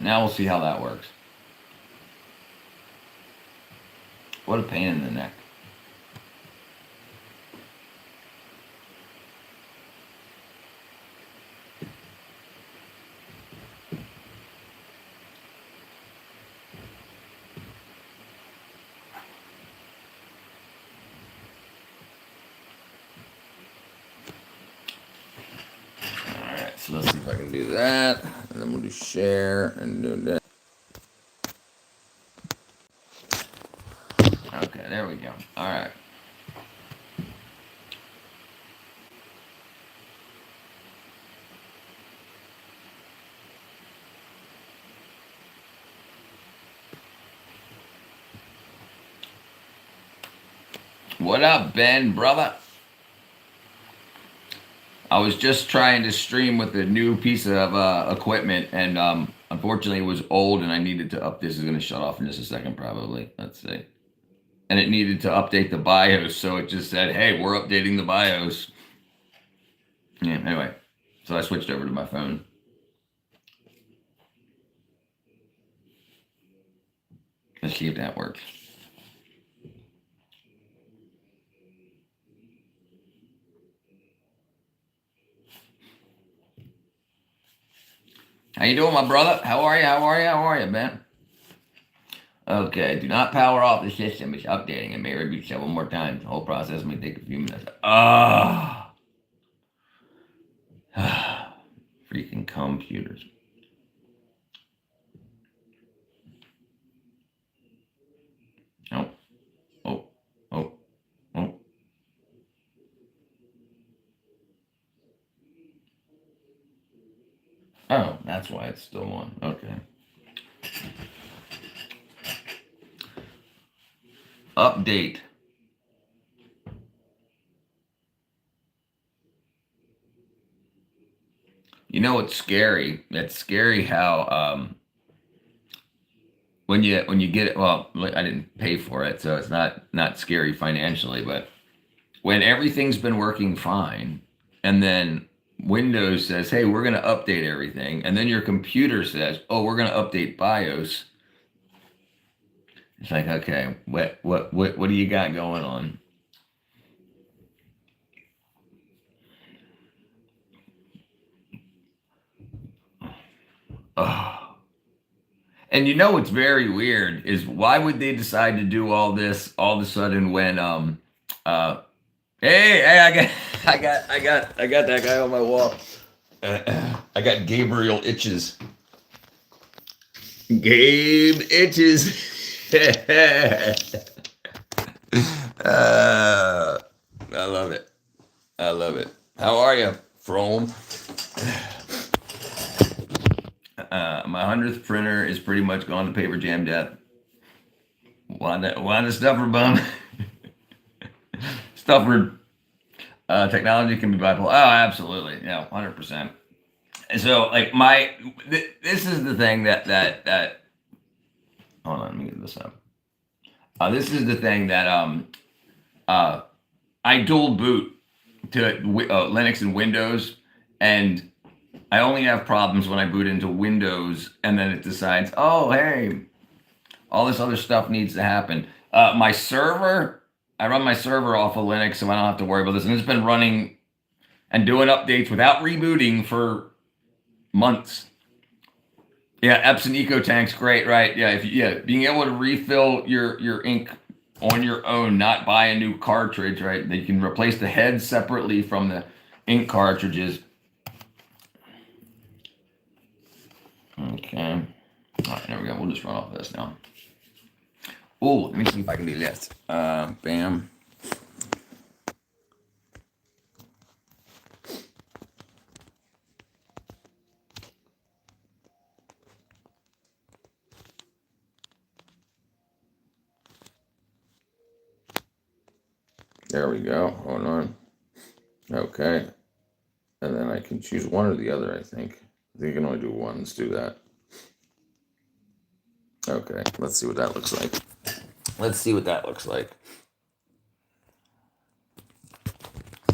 Now we'll see how that works. What a pain in the neck. Alright, so let's see if I can do that. And then we'll do share and do that. Okay, there we go. Alright. What up, Ben, brother? I was just trying to stream with a new piece of equipment, and unfortunately, it was old, and I needed to up. This is going to shut off in just a second, probably. Let's see. And it needed to update the BIOS, so it just said, "Hey, we're updating the BIOS." Yeah. Anyway, so I switched over to my phone. Let's see if that works. How you doing, my brother? How are you? How are you? How are you, man? Okay, do not power off the system. It's updating. It may reboot several more times. The whole process may take a few minutes. Ah, freaking computers. Oh, oh, oh, oh. Oh, that's why it's still on. Okay. Update. You know what's scary? It's scary how when you get it. Well, I didn't pay for it, so it's not scary financially. But when everything's been working fine, and then Windows says, "Hey, we're going to update everything," and then your computer says, "Oh, we're going to update BIOS." It's like, okay, what do you got going on? Oh. And you know what's very weird is why would they decide to do all this all of a sudden when uh hey, I got that guy on my wall. I got Gabriel itches. Gabe itches. I love it. I love it. How are you, From? My 100th printer is pretty much gone to paper jam death. Wanda Stuffer bum. Stuffer technology can be bipolar. Oh, absolutely. Yeah, 100%. And so, like, this is the thing that. Hold on, let me get this up. This is the thing that uh, I dual boot to Linux and Windows, and I only have problems when I boot into Windows, and then it decides, oh, hey, all this other stuff needs to happen. My server, I run my server off of Linux, so I don't have to worry about this. And it's been running and doing updates without rebooting for months. Yeah, Epson EcoTank's great, right? Yeah, being able to refill your ink on your own, not buy a new cartridge, right? They can replace the head separately from the ink cartridges. Okay. All right, there we go. We'll just run off of this now. Oh, let me see if I can do this. Bam. There we go. Hold on. Okay. And then I can choose one or the other, I think. I think you can only do one. Let's do that. Okay, let's see what that looks like. Let's see what that looks like.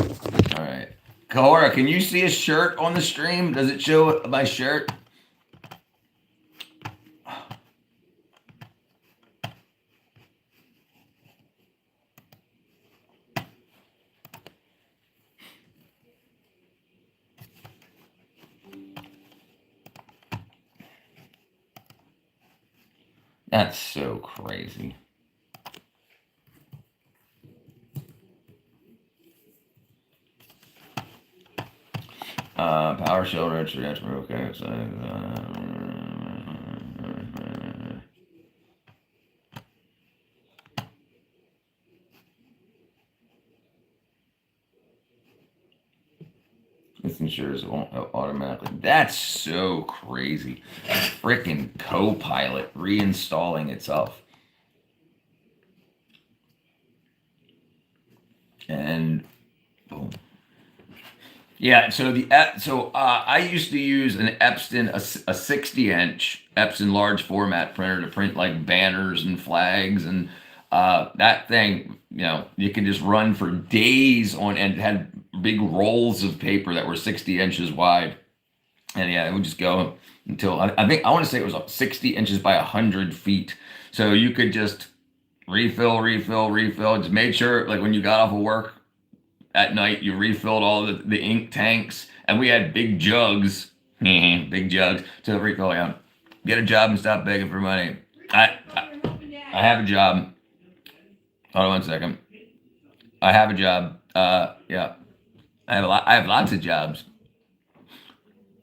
All right. Kahora, can you see a shirt on the stream? Does it show my shirt? That's so crazy. Power shoulder, okay. So, this ensures it won't automatically. That's so crazy. Freaking Copilot reinstalling itself. And boom. Yeah, so I used to use an Epson, a 60-inch Epson large format printer to print like banners and flags, and that thing, you can just run for days on, and had big rolls of paper that were 60 inches wide. And yeah, it would just go until I think I want to say it was 60 inches by 100 feet. So you could just refill, refill, refill. Just made sure, like when you got off of work at night, you refilled all the ink tanks, and we had big jugs, big jugs to refill. Yeah, get a job and stop begging for money. I have a job. Hold on one second. I have a job. Yeah, I have a lot. I have lots of jobs.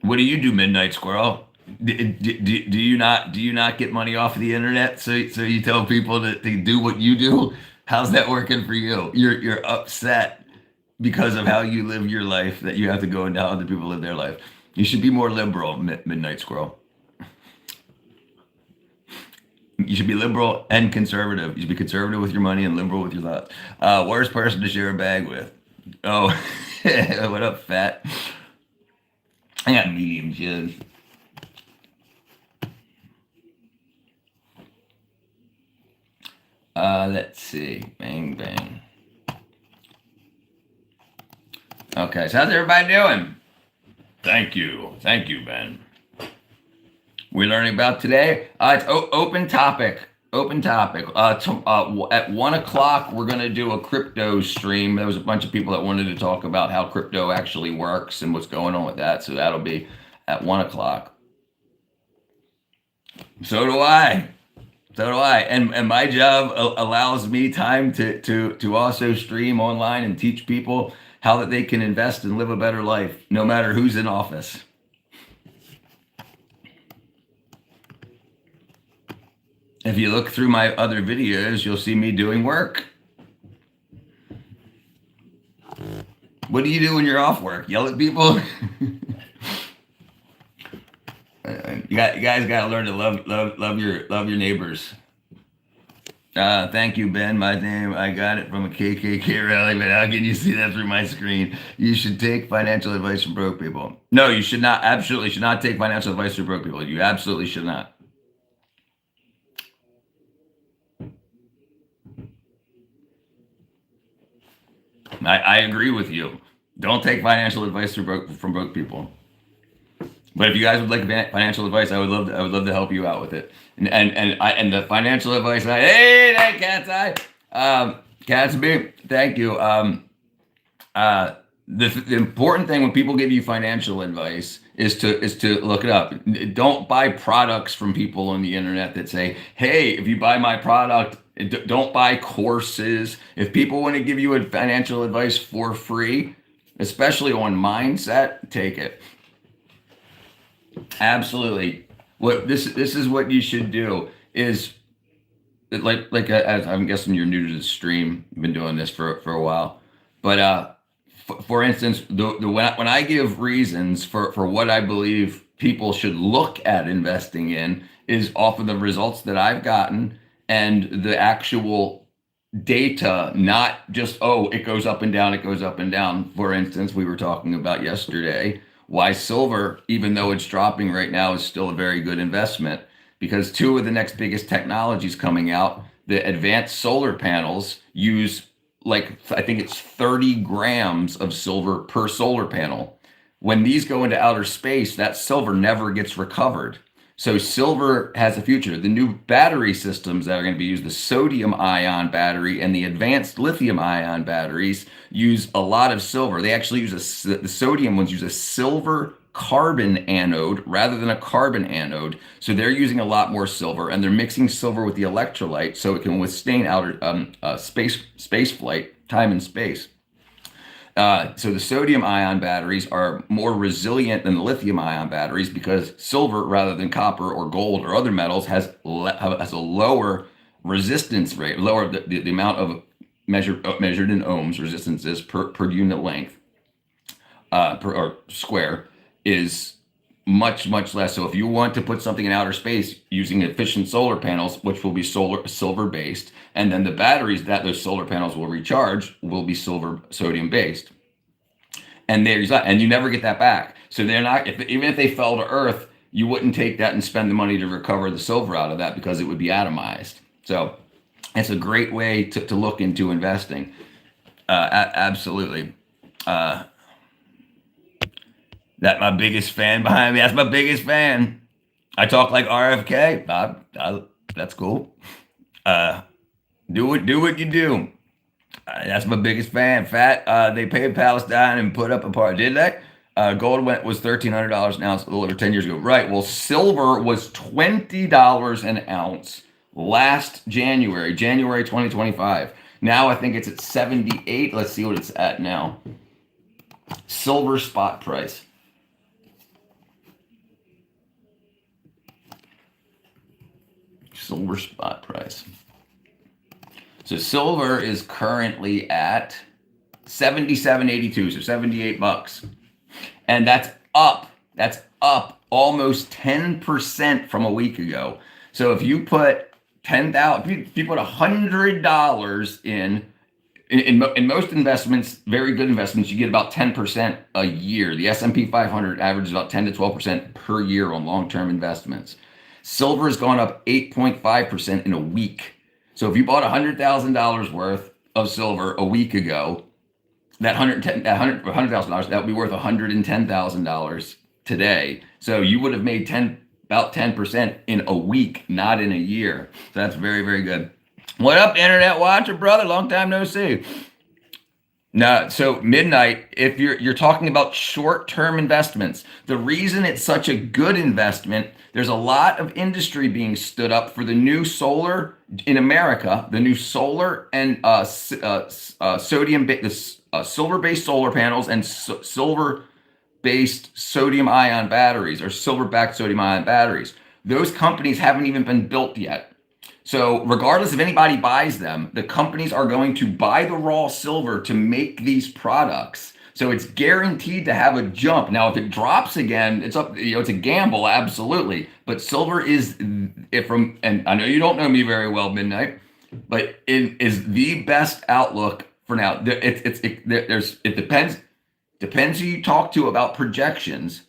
What do you do, Midnight Squirrel? Do you not get money off of the internet? So you tell people to do what you do? How's that working for you? You're upset because of how you live your life, that you have to go into how other people live their life. You should be more liberal, Midnight Squirrel. You should be liberal and conservative. You should be conservative with your money and liberal with your thoughts. Worst person to share a bag with. Oh, what up, fat? I got medium jizz. Let's see. Bang, bang. Okay, so how's everybody doing? Thank you. Thank you, Ben. We're learning about today. It's open topic. Open topic. At 1 o'clock, we're going to do a crypto stream. There was a bunch of people that wanted to talk about how crypto actually works and what's going on with that. So that'll be at 1 o'clock. So do I. So do I. And my job allows me time to also stream online and teach people how that they can invest and live a better life, no matter who's in office. If you look through my other videos, you'll see me doing work. What do you do when you're off work? Yell at people? You guys got to learn to love your neighbors. Thank you, Ben. My name, I got it from a KKK rally, but how can you see that through my screen? You should take financial advice from broke people. No, you should not. Absolutely should not take financial advice from broke people. You absolutely should not. I agree with you. Don't take financial advice from broke people. But if you guys would like financial advice, I would love to help you out with it. And the financial advice, hey, that cat's eye, Catsby, thank you. The important thing when people give you financial advice is to look it up. Don't buy products from people on the internet that say, "Hey, if you buy my product, don't buy courses." If people want to give you financial advice for free, especially on mindset, take it. Absolutely. What this is what you should do is as I'm guessing you're new to the stream, been doing this for a while, but for instance, when I give reasons for what I believe people should look at investing in is off of the results that I've gotten and the actual data, not just, oh, it goes up and down, it goes up and down. For instance, we were talking about yesterday why silver, even though it's dropping right now, is still a very good investment because two of the next biggest technologies coming out, the advanced solar panels use like, I think it's 30 grams of silver per solar panel. When these go into outer space, that silver never gets recovered. So silver has a future. The new battery systems that are going to be used, the sodium ion battery and the advanced lithium ion batteries use a lot of silver. They actually use the sodium ones use a silver carbon anode rather than a carbon anode. So they're using a lot more silver, and they're mixing silver with the electrolyte so it can withstand space flight, time and space. So the sodium ion batteries are more resilient than the lithium ion batteries because silver, rather than copper or gold or other metals, has a lower resistance rate, lower the amount of measured in ohms resistances per unit length per or square is much less. So if you want to put something in outer space using efficient solar panels, which will be silver based, and then the batteries that those solar panels will recharge will be sodium based, and you never get that back. So they're not, even if they fell to Earth, you wouldn't take that and spend the money to recover the silver out of that because it would be atomized. So it's a great way to look into investing. Absolutely. That my biggest fan behind me. That's my biggest fan. I talk like RFK. That's cool. Do what you do. That's my biggest fan. Fat. They paid Palestine and put up a part. Did they? Gold was $1,300 an ounce a little over 10 years ago. Right. Well, silver was $20 an ounce last January 2025. Now I think it's at 78. Let's see what it's at now. Silver spot price. Silver spot price. So silver is currently at 77.82, so $78. And that's up almost 10% from a week ago. So if you put if you put $100 in most investments, very good investments, you get about 10% a year. The S&P 500 averages about 10 to 12% per year on long-term investments. Silver has gone up 8.5% in a week. So if you bought $100,000 worth of silver a week ago, that $100,000 that would be worth $110,000 today. So you would have made about 10% in a week, not in a year. So that's very, very good. What up, Internet Watcher, brother? Long time no see. No, so midnight, if you're talking about short-term investments, the reason it's such a good investment, there's a lot of industry being stood up for the new solar in America, the new solar and silver-based solar panels and silver-based sodium ion batteries or silver-backed sodium ion batteries. Those companies haven't even been built yet. So regardless if anybody buys them, the companies are going to buy the raw silver to make these products. So it's guaranteed to have a jump. Now, if it drops again, it's up, it's a gamble, absolutely. But silver is, and I know you don't know me very well, Midnight, but it is the best outlook for now. It depends who you talk to about projections.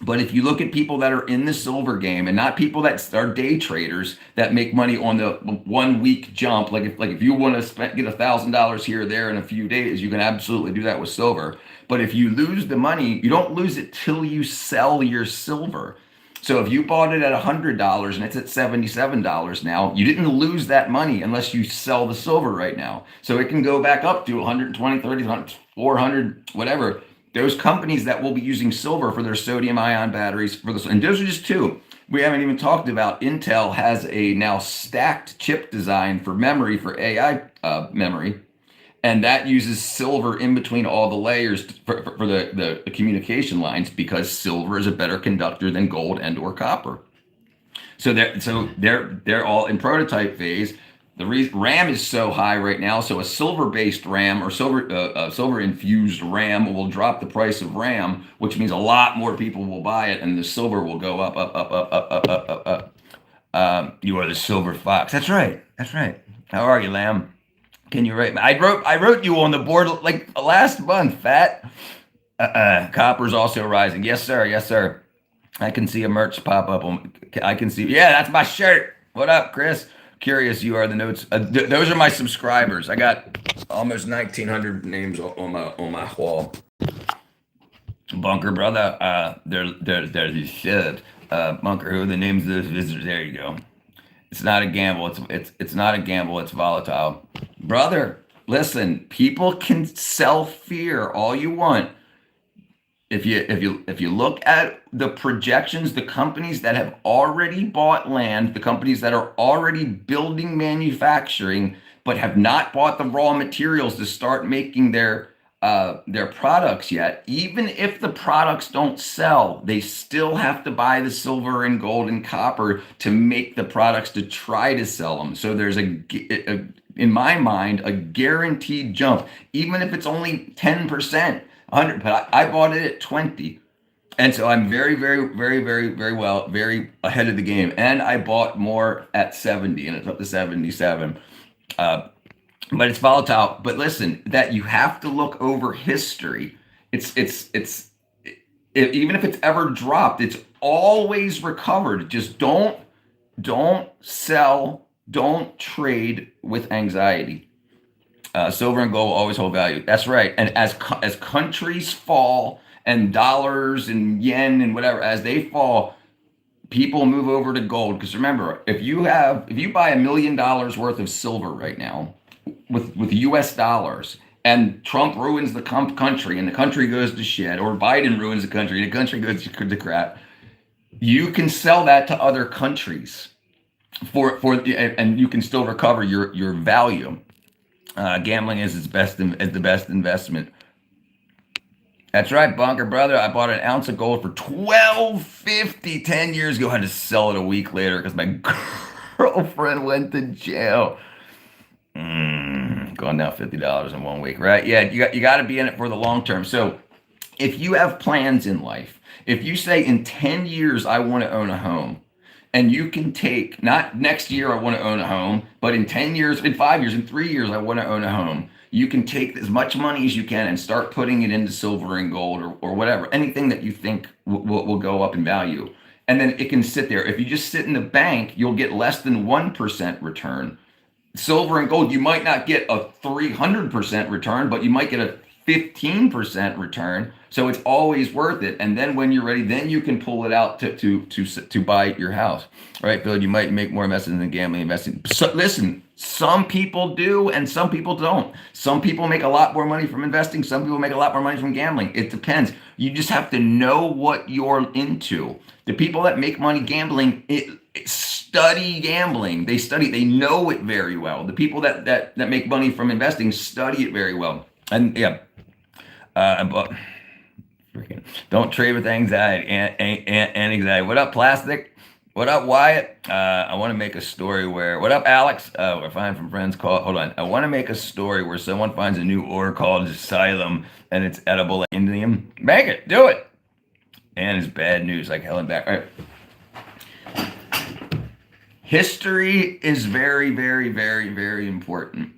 But if you look at people that are in the silver game and not people that are day traders that make money on the 1 week jump, like if you want to get $1,000 here or there in a few days, you can absolutely do that with silver. But if you lose the money, you don't lose it till you sell your silver. So if you bought it at $100 and it's at $77 now, you didn't lose that money unless you sell the silver right now. So it can go back up to 120, 30, 400, whatever. Those companies that will be using silver for their sodium ion batteries and those are just two. We haven't even talked about Intel has a now stacked chip design for memory, for AI memory, and that uses silver in between all the layers for the communication lines because silver is a better conductor than gold and or copper. So they're all in prototype phase. The RAM is so high right now, so a silver-based RAM or silver-infused RAM will drop the price of RAM, which means a lot more people will buy it, and the silver will go up. You are the silver fox. That's right. How are you, Lamb? Can you write me? I wrote you on the board like last month, Fat. Copper's also rising. Yes, sir. I can see a merch pop up. I can see. Yeah, that's my shirt. What up, Chris? Curious, you are the notes. Those are my subscribers. I got almost 1,900 names on my wall. Bunker brother, there's this shit. Bunker, who are the names of those visitors? There you go. It's not a gamble. It's not a gamble. It's volatile, brother. Listen, people can sell fear all you want. if you look at the projections, the companies that have already bought land, the companies that are already building manufacturing, but have not bought the raw materials to start making their products yet, even if the products don't sell, they still have to buy the silver and gold and copper to make the products to try to sell them. So there's in my mind, a guaranteed jump, even if it's only 10%, 100, but I bought it at 20. And so I'm very, very, very, very, very well, very ahead of the game. And I bought more at 70 and it's up to 77. Uh, but it's volatile. But listen, that you have to look over history. Even if it's ever dropped, it's always recovered. Just don't sell, don't trade with anxiety. Silver and gold will always hold value. That's right. And as countries fall and dollars and yen and whatever, as they fall, people move over to gold. Because remember, if you buy $1 million worth of silver right now with US dollars, and Trump ruins the country, and the country goes to shit, or Biden ruins the country, and the country goes to crap, you can sell that to other countries and you can still recover your value. Gambling is the best investment. That's right, Bunker Brother. I bought an ounce of gold for $12.50 10 years ago. I had to sell it a week later because my girlfriend went to jail. Gone down $50 in 1 week, right? Yeah, you got to be in it for the long term. So if you have plans in life, if you say in 10 years I want to own a home, and you can take, not next year I want to own a home, but in 10 years, in 5 years, in 3 years I want to own a home. You can take as much money as you can and start putting it into silver and gold or whatever, anything that you think will go up in value. And then it can sit there. If you just sit in the bank, you'll get less than 1% return. Silver and gold, you might not get a 300% return, but you might get a 15% return. So it's always worth it. And then when you're ready, then you can pull it out to buy your house. All right, Bill, you might make more investments than gambling investing. So listen, some people do and some people don't. Some people make a lot more money from investing. Some people make a lot more money from gambling. It depends. You just have to know what you're into. The people that make money gambling, study gambling. They know it very well. The people that make money from investing study it very well. And yeah, but freaking don't trade with anxiety and anxiety. What up, Plastic? What up, Wyatt? I want to make a story where. What up, Alex? We're fine from friends. Hold on. I want to make a story where someone finds a new ore called Xylem and it's edible indium. Make it. Do it. And it's bad news, like hell and back. All right. History is very, very, very, very important.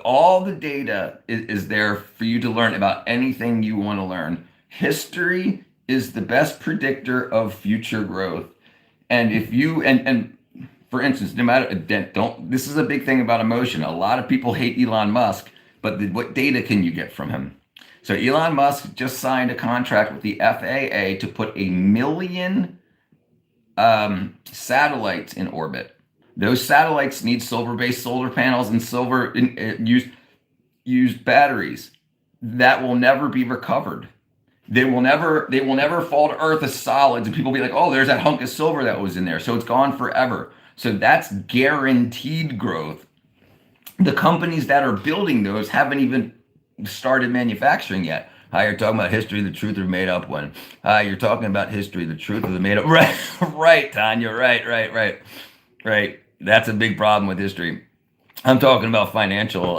All the data is there for you to learn about anything you want to learn. History is the best predictor of future growth. And if you, and for instance, no matter, this is a big thing about emotion. A lot of people hate Elon Musk, but what data can you get from him? So Elon Musk just signed a contract with the FAA to put 1 million satellites in orbit. Those satellites need silver-based solar panels and used batteries. That will never be recovered. They will never fall to Earth as solids, and people will be like, "Oh, there's that hunk of silver that was in there." So it's gone forever. So that's guaranteed growth. The companies that are building those haven't even started manufacturing yet. Hi, you're talking about history, the truth, or made up one. Hi, you're talking about history, the truth, or the made up. Right, Tanya. Right. That's a big problem with history. I'm talking about financial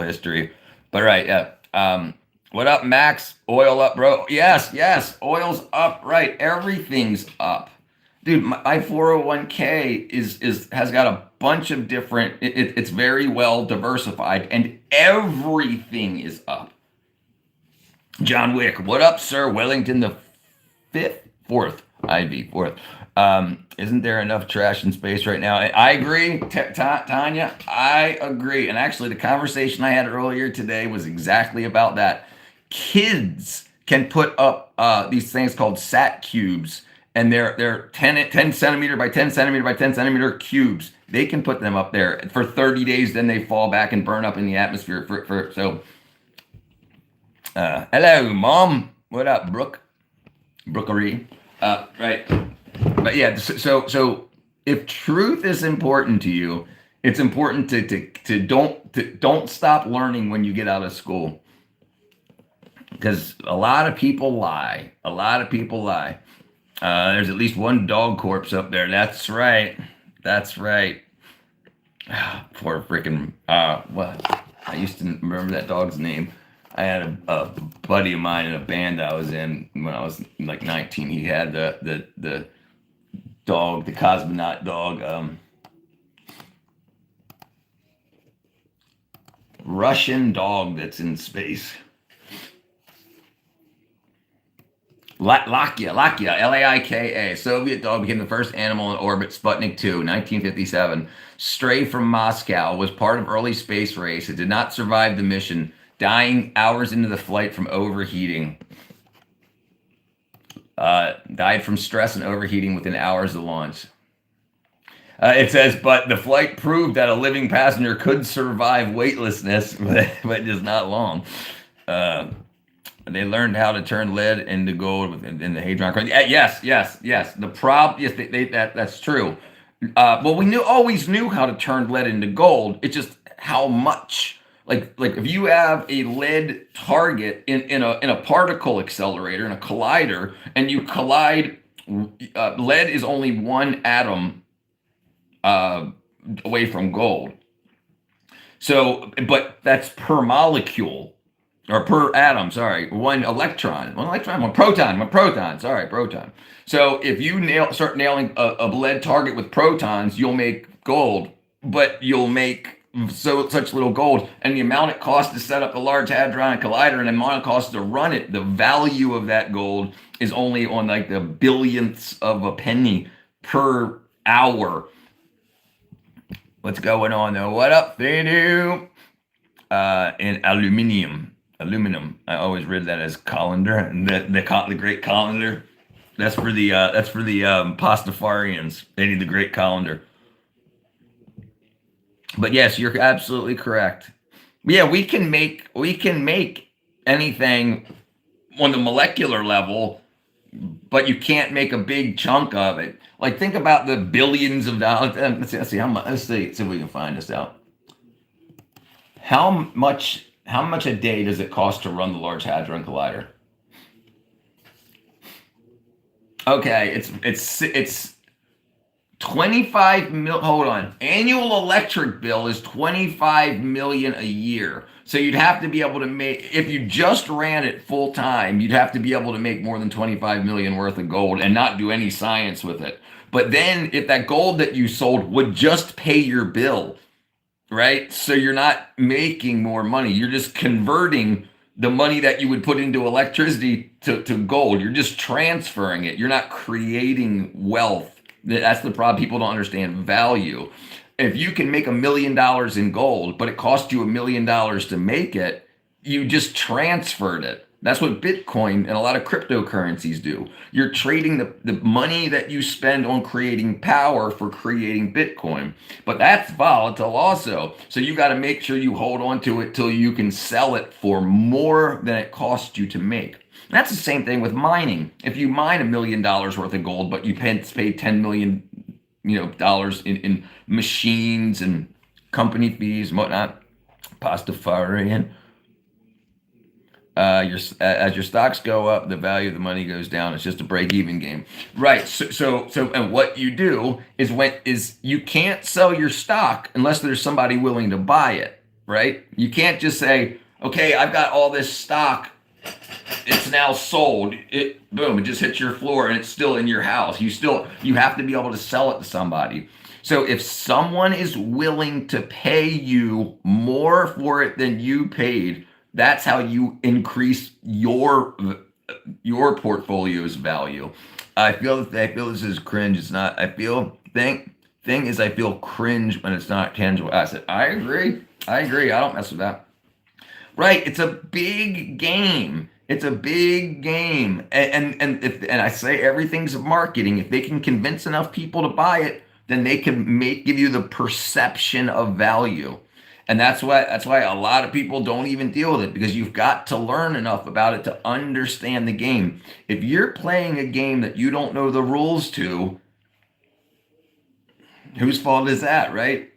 history. But right, yeah. What up, Max? Oil up, bro. Yes. Oil's up. Right. Everything's up. Dude, my 401k has got a bunch of different, it's very well diversified and everything is up. John Wick, what up, sir? Wellington the fourth. Isn't there enough trash in space right now? I agree, Tanya. I agree. And actually, the conversation I had earlier today was exactly about that. Kids can put up these things called sat cubes, and they're 10 centimeter by 10 centimeter by 10 centimeter cubes. They can put them up there for 30 days, then they fall back and burn up in the atmosphere. So Hello, Mom. What up, Brooke? Brookery. Right. But yeah, so if truth is important to you, it's important to don't stop learning when you get out of school, because a lot of people lie. A lot of people lie. There's at least one dog corpse up there. That's right. That's right. Poor freaking what? I used to remember that dog's name. I had a buddy of mine in a band I was in when I was like 19. He had the dog, the cosmonaut dog, Russian dog that's in space. Lakia, Laika. Soviet dog became the first animal in orbit. Sputnik 2, 1957. Stray from Moscow was part of early space race. It did not survive the mission, dying hours into the flight from overheating. Died from stress and overheating within hours of launch. It says, but the flight proved that a living passenger could survive weightlessness, but just not long. They learned how to turn lead into gold in the hadron current. Yes. The problem, yes, that's true. Well, we always knew how to turn lead into gold. It's just how much. Like if you have a lead target in a particle accelerator, in a collider, and you collide, lead is only one atom away from gold. So, but that's per molecule. Or per atom, sorry, one proton. Sorry, proton. So if you start nailing a lead target with protons, you'll make gold, but you'll make such little gold, and the amount it costs to set up the Large Hadron Collider and the amount it costs to run it, the value of that gold is only on like the billionths of a penny per hour. What's going on though? What up, they do? In aluminum. I always read that as colander, and the great colander. That's for the Pastafarians. They need the great colander. But yes, you're absolutely correct. Yeah, we can make anything on the molecular level, but you can't make a big chunk of it. Like think about the billions of dollars. Let's see how much. Let's see if we can find this out. How much a day does it cost to run the Large Hadron Collider? Okay, it's 25 mil. Hold on. Annual electric bill is 25 million a year. So you'd have to be able to make, if you just ran it full time, you'd have to be able to make more than 25 million worth of gold and not do any science with it. But then if that gold that you sold would just pay your bill, right? So you're not making more money. You're just converting the money that you would put into electricity to gold. You're just transferring it. You're not creating wealth. That's the problem. People don't understand value. If you can make $1 million in gold, but it cost you $1 million to make it, you just transferred it. That's what Bitcoin and a lot of cryptocurrencies do. You're trading the money that you spend on creating power for creating Bitcoin. But that's volatile also. So you got to make sure you hold on to it till you can sell it for more than it cost you to make. That's the same thing with mining. If you mine $1 million worth of gold, but you pay $10 million, dollars in machines and company fees and whatnot, Pastafarian. As your stocks go up, the value of the money goes down. It's just a break-even game, right? So, and what you do is you can't sell your stock unless there's somebody willing to buy it, right? You can't just say, okay, I've got all this stock, it's now sold. It just hits your floor and it's still in your house. You have to be able to sell it to somebody. So if someone is willing to pay you more for it than you paid, that's how you increase your portfolio's value. I feel this is cringe. It's not. I feel cringe when it's not tangible asset. I agree. I don't mess with that. Right. It's a big game. And I say everything's marketing. If they can convince enough people to buy it, then they can give you the perception of value. And that's why a lot of people don't even deal with it, because you've got to learn enough about it to understand the game. If you're playing a game that you don't know the rules to, whose fault is that, right?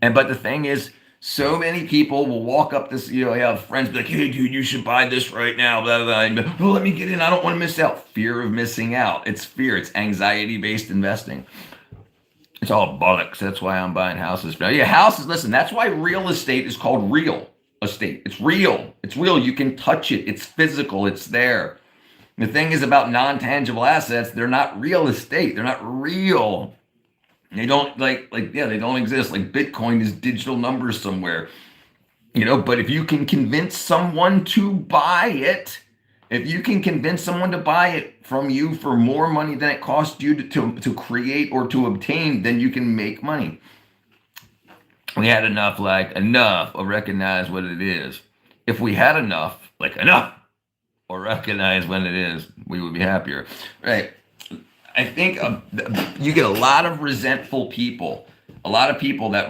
And but the thing is, so many people will walk up this, you have friends be like, hey dude, you should buy this right now, blah, blah, blah. Oh, let me get in. I don't want to miss out. Fear of missing out. It's fear. It's anxiety-based investing. It's all bollocks. That's why I'm buying houses now. Yeah, houses, listen, that's why real estate is called real estate. It's real. It's real. You can touch it. It's physical. It's there. The thing is about non-tangible assets, they're not real estate. They're not real. They don't they don't exist. Like Bitcoin is digital numbers somewhere. But if you can convince someone to buy it, if you can convince someone to buy it from you for more money than it cost you to create or to obtain, then you can make money. We had enough or recognize what it is. If we had enough or recognize when it is, we would be happier. Right. I think you get a lot of resentful people. A lot of people that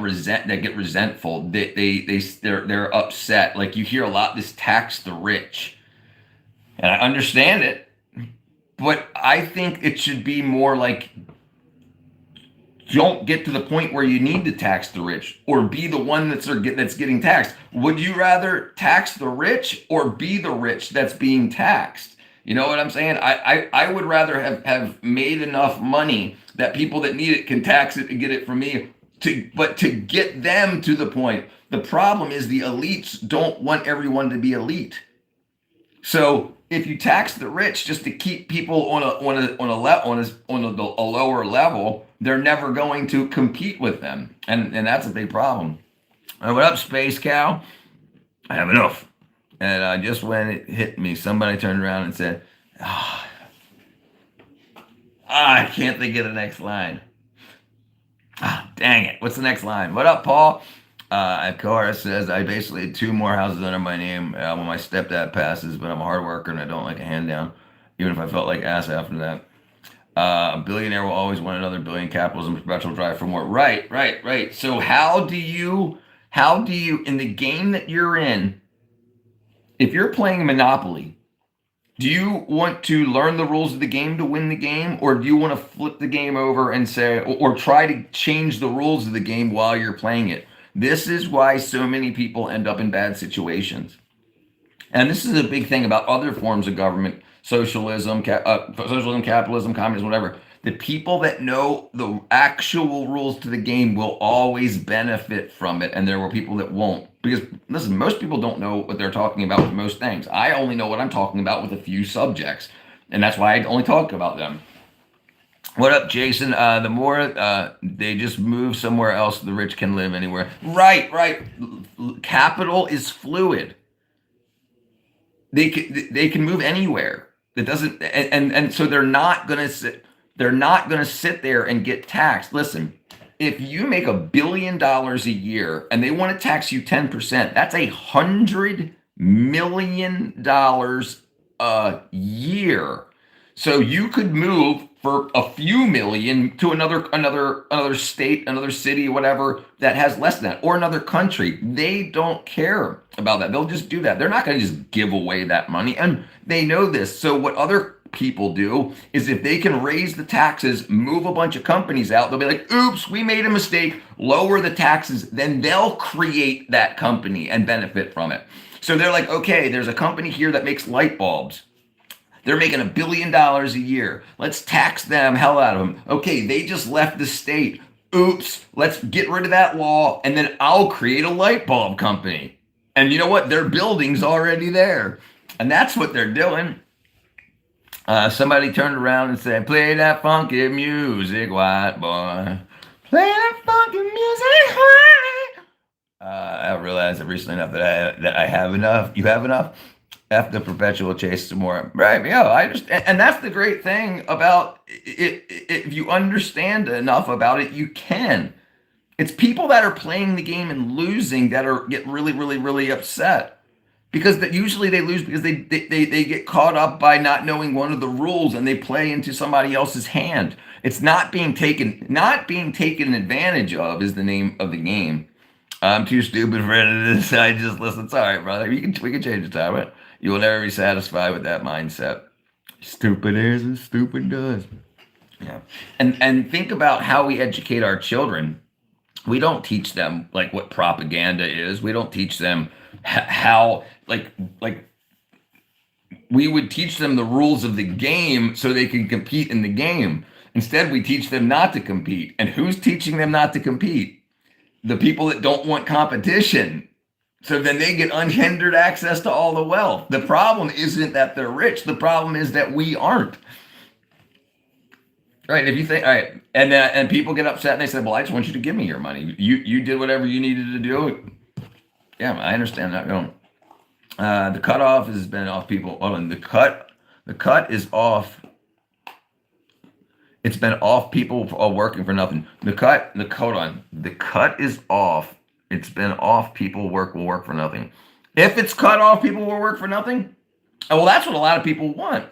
get resentful. They're upset. Like you hear a lot, this tax the rich. And I understand it, but I think it should be more like, don't get to the point where you need to tax the rich or be the one that's getting taxed. Would you rather tax the rich or be the rich that's being taxed? You know what I'm saying? I would rather have made enough money that people that need it can tax it and get it from me, but to get them to the point. The problem is the elites don't want everyone to be elite. So if you tax the rich just to keep people on a lower level, they're never going to compete with them, and that's a big problem. What up, Space Cow? I have enough. And just when it hit me, somebody turned around and said, I can't think of the next line. Dang it. What's the next line? What up, Paul? Cora says, I basically had 2 more houses under my name when my stepdad passes, but I'm a hard worker and I don't like a hand down, even if I felt like ass after that. A billionaire will always want another billion. Capitalism, perpetual drive for more. Right. So how do you, in the game that you're in, if you're playing Monopoly, do you want to learn the rules of the game to win the game, or do you want to flip the game over and say, or try to change the rules of the game while you're playing it? This is why so many people end up in bad situations. And this is a big thing about other forms of government, socialism, capitalism, communism, whatever. The people that know the actual rules to the game will always benefit from it, and there were people that won't. Because, listen, most people don't know what they're talking about with most things. I only know what I'm talking about with a few subjects, and that's why I only talk about them. What up, Jason? The more they just move somewhere else, the rich can live anywhere. Right. Capital is fluid. They can move anywhere. It doesn't, and so they're not gonna sit. They're not gonna sit there and get taxed. Listen, if you make $1 billion a year and they want to tax you 10%, that's $100 million a year. So you could move for a few million to another state, another city, whatever, that has less than that, or another country. They don't care about that. They'll just do that. They're not going to just give away that money, and they know this. So what other people do is, if they can raise the taxes, move a bunch of companies out, they'll be like, oops, we made a mistake, lower the taxes, then they'll create that company and benefit from it. So they're like, okay, there's a company here that makes light bulbs. They're making $1 billion a year. Let's tax them, hell out of them. Okay, they just left the state. Oops, let's get rid of that law, and then I'll create a light bulb company. And you know what? Their building's already there. And that's what they're doing. Somebody turned around and said, play that funky music, white boy. Play that funky music, white. I realized recently enough that I have enough. You have enough? F the perpetual chase some more. Right, I understand. And that's the great thing about it. If you understand enough about it, you can. It's people that are playing the game and losing that get really, really, really upset. because usually they lose because they get caught up by not knowing one of the rules and they play into somebody else's hand. It's not being taken advantage of is the name of the game. I'm too stupid for any of this. I just listen. It's all right, brother. We can change the time. You will never be satisfied with that mindset. Stupid is as stupid does. Yeah. And think about how we educate our children. We don't teach them like what propaganda is. We don't teach them how like we would teach them the rules of the game so they can compete in the game. Instead, we teach them not to compete. And who's teaching them not to compete? The people that don't want competition. So then they get unhindered access to all the wealth. The problem isn't that they're rich. The problem is that we aren't. Right. If you think, all right, and people get upset and they say, well, I just want you to give me your money. You did whatever you needed to do. Yeah, I understand that. The cutoff has been off people. Hold on. The cut is off. It's been off people all working for nothing. Hold on. The cut is off. It's been off people will work for nothing. If it's cut off, people will work for nothing. Oh, well, that's what a lot of people want.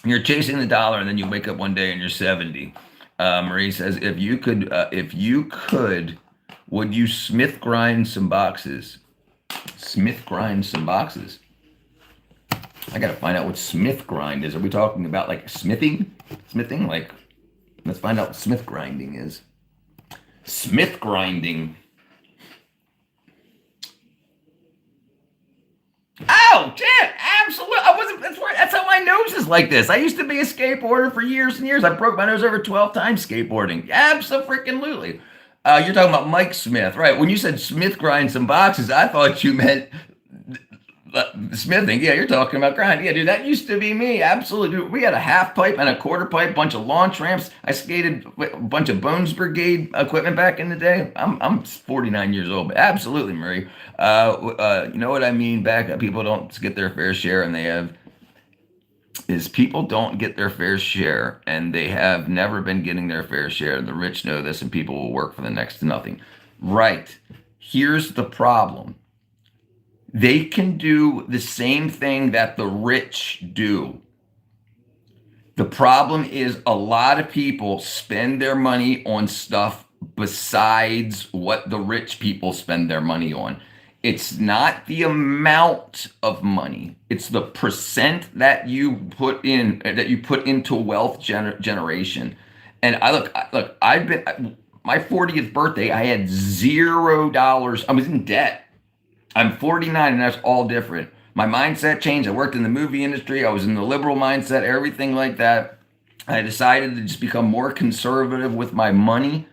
You're chasing the dollar, and then you wake up one day and you're 70. Marie says, if you could, would you Smith grind some boxes? Smith grind some boxes. I gotta find out what Smith grind is. Are we talking about like smithing? Smithing? Like, let's find out what Smith grinding is. Smith grinding. Oh, shit! Absolutely. That's how my nose is like this. I used to be a skateboarder for years and years. I broke my nose over 12 times skateboarding. Absolutely. You're talking about Mike Smith, right? When you said Smith grind some boxes, I thought you meant smithing. Yeah, you're talking about grinding. Yeah, dude, that used to be me. Absolutely. Dude, we had a half pipe and a quarter pipe, bunch of launch ramps. I skated a bunch of Bones Brigade equipment back in the day. I'm 49 years old. But absolutely, Murray. You know what I mean? People don't get their fair share, and people don't get their fair share, and they have never been getting their fair share. The rich know this, and people will work for the next to nothing. Right. Here's the problem. They can do the same thing that the rich do. The problem is a lot of people spend their money on stuff besides what the rich people spend their money on. It's not the amount of money. It's the percent that you put into wealth generation. And I've been my 40th birthday, I had $0. I was in debt. I'm 49 and that's all different. My mindset changed. I worked in the movie industry. I was in the liberal mindset, everything like that. I decided to just become more conservative with my money.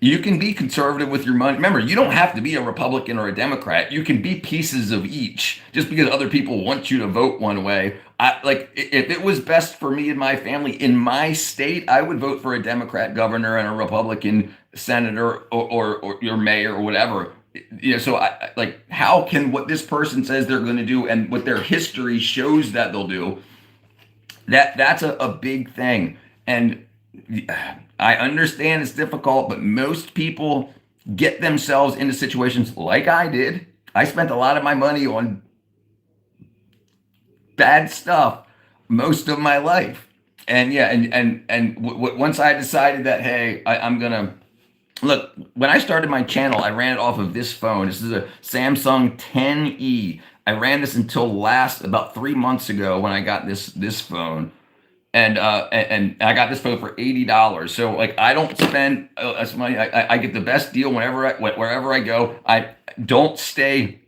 You can be conservative with your money. Remember, you don't have to be a Republican or a Democrat. You can be pieces of each. Just because other people want you to vote one way. If it was best for me and my family in my state, I would vote for a Democrat governor and a Republican senator or your mayor or whatever. So how can what this person says they're going to do and what their history shows that they'll do, that's a big thing. And I understand it's difficult, but most people get themselves into situations like I did. I spent a lot of my money on bad stuff most of my life. And once I decided that, hey, I'm going to look, when I started my channel, I ran it off of this phone. This is a Samsung 10E. I ran this until about 3 months ago when I got this phone. And I got this phone for $80. So I don't spend as money. I get the best deal wherever I go. I don't stay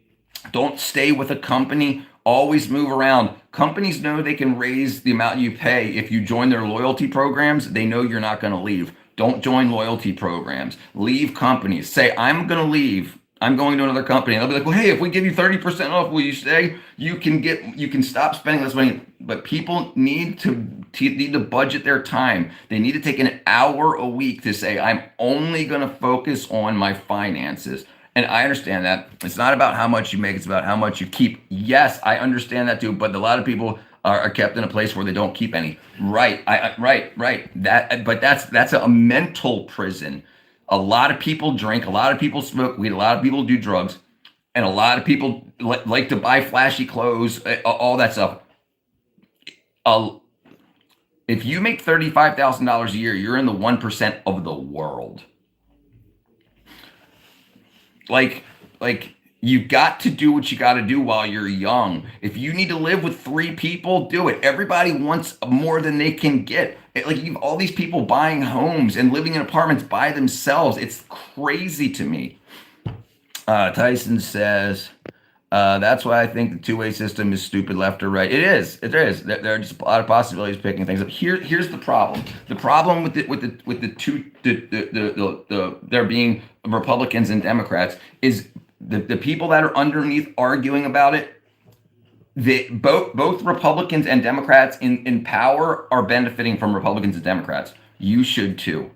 with a company. Always move around. Companies know they can raise the amount you pay if you join their loyalty programs. They know you're not going to leave. Don't join loyalty programs. Leave companies. Say, I'm going to leave. I'm going to another company. And they'll be like, well, hey, if we give you 30% off, will you stay? You can stop spending this money. But people need to budget their time. They need to take an hour a week to say, I'm only going to focus on my finances. And I understand that. It's not about how much you make. It's about how much you keep. Yes, I understand that too. But a lot of people are kept in a place where they don't keep any. Right. Right. That's a mental prison. A lot of people drink. A lot of people smoke weed. A lot of people do drugs. and a lot of people like to buy flashy clothes, all that stuff. Uh, if you make $35,000 a year, you're in the 1% of the world. Like you got to do what you got to do while you're young. If you need to live with three people, do it. Everybody wants more than they can get. Like you have all these people buying homes and living in apartments by themselves. It's crazy to me. Tyson says, that's why I think the two-way system is stupid, left or right. It is. It is. There are just a lot of possibilities picking things up. Here's the problem. The problem with there being Republicans and Democrats is the people that are underneath arguing about it. Both Republicans and Democrats in power are benefiting from Republicans and Democrats. You should too.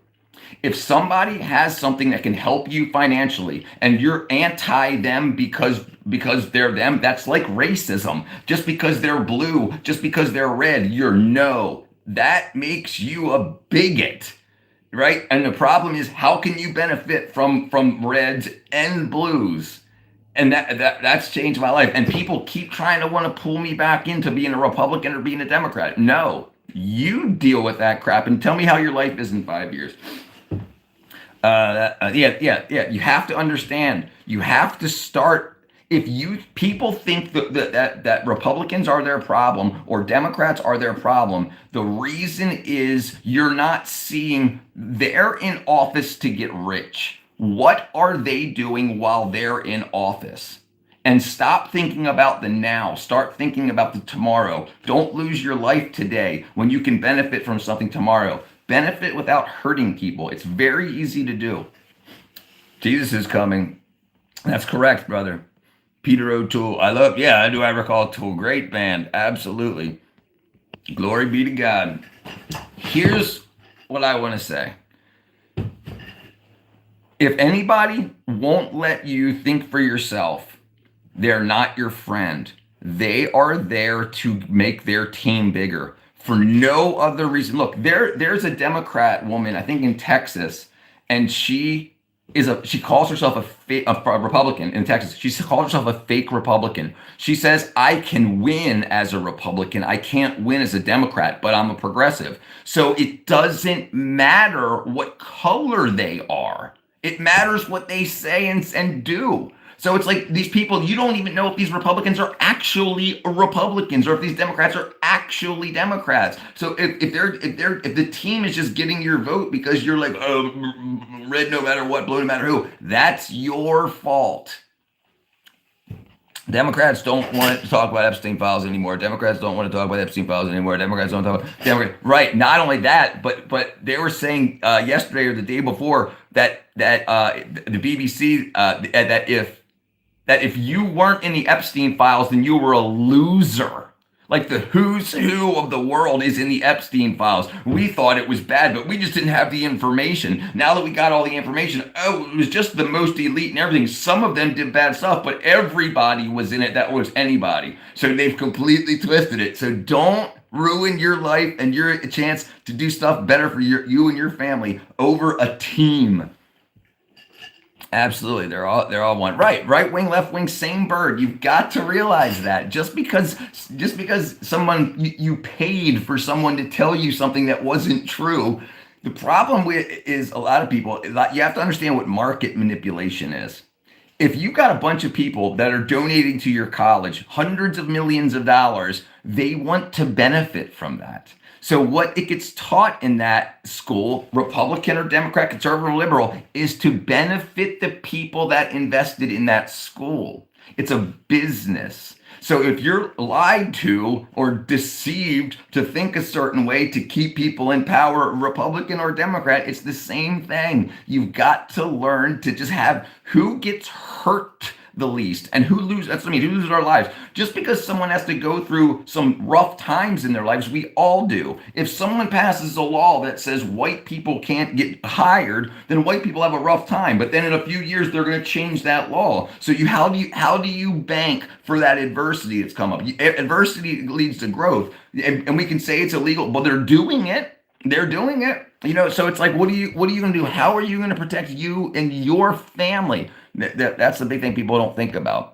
If somebody has something that can help you financially and you're anti them because they're them, that's like racism. Just because they're blue, just because they're red, you're no. That makes you a bigot, right? And the problem is, how can you benefit from reds and blues? And that's changed my life. And people keep trying to want to pull me back into being a Republican or being a Democrat. No, you deal with that crap and tell me how your life is in 5 years. Yeah. You have to understand. You have to start. If people think that Republicans are their problem or Democrats are their problem, the reason is you're not seeing they're in office to get rich. What are they doing while they're in office? And stop thinking about the now. Start thinking about the tomorrow. Don't lose your life today when you can benefit from something tomorrow. Benefit without hurting people. It's very easy to do. Jesus is coming. That's correct, brother. Peter O'Toole. I recall Tool. Great band. Absolutely. Glory be to God. Here's what I want to say. If anybody won't let you think for yourself, they're not your friend. They are there to make their team bigger. For no other reason. Look, there's a Democrat woman, I think in Texas, and she calls herself a Republican in Texas. She calls herself a fake Republican. She says, I can win as a Republican. I can't win as a Democrat, but I'm a progressive. So it doesn't matter what color they are. It matters what they say and do. So it's like these people, you don't even know if these Republicans are actually Republicans or if these Democrats are actually Democrats. So if the team is just getting your vote because you're like, red no matter what, blue no matter who, that's your fault. Democrats don't want to talk about Epstein files anymore. Democrats don't want to talk about Epstein files anymore. Democrats don't talk about Democrats. Right. Not only that, but they were saying yesterday or the day before that the BBC that if you weren't in the Epstein files, then you were a loser. Like the who's who of the world is in the Epstein files. We thought it was bad, but we just didn't have the information. Now that we got all the information, it was just the most elite and everything. Some of them did bad stuff, but everybody was in it that was anybody. So they've completely twisted it. So don't ruin your life and your chance to do stuff better for you and your family over a team. Absolutely, they're all one. Right wing, left wing, same bird. You've got to realize that just because someone you paid for someone to tell you something that wasn't true. The problem is a lot of people. You have to understand what market manipulation is. If you got a bunch of people that are donating to your college hundreds of millions of dollars, they want to benefit from that. So what it gets taught in that school, Republican or Democrat, conservative or liberal, is to benefit the people that invested in that school. It's a business. So if you're lied to or deceived to think a certain way to keep people in power, Republican or Democrat, it's the same thing. You've got to learn to just have who gets hurt the least and who loses. That's what I mean. Who loses our lives? Just because someone has to go through some rough times in their lives, we all do. If someone passes a law that says white people can't get hired, then white people have a rough time. But then in a few years, they're going to change that law. So how do you bank for that adversity that's come up? Adversity leads to growth, and we can say it's illegal, but they're doing it. They're doing it. So it's like, what are you going to do? How are you going to protect you and your family? That's the big thing people don't think about.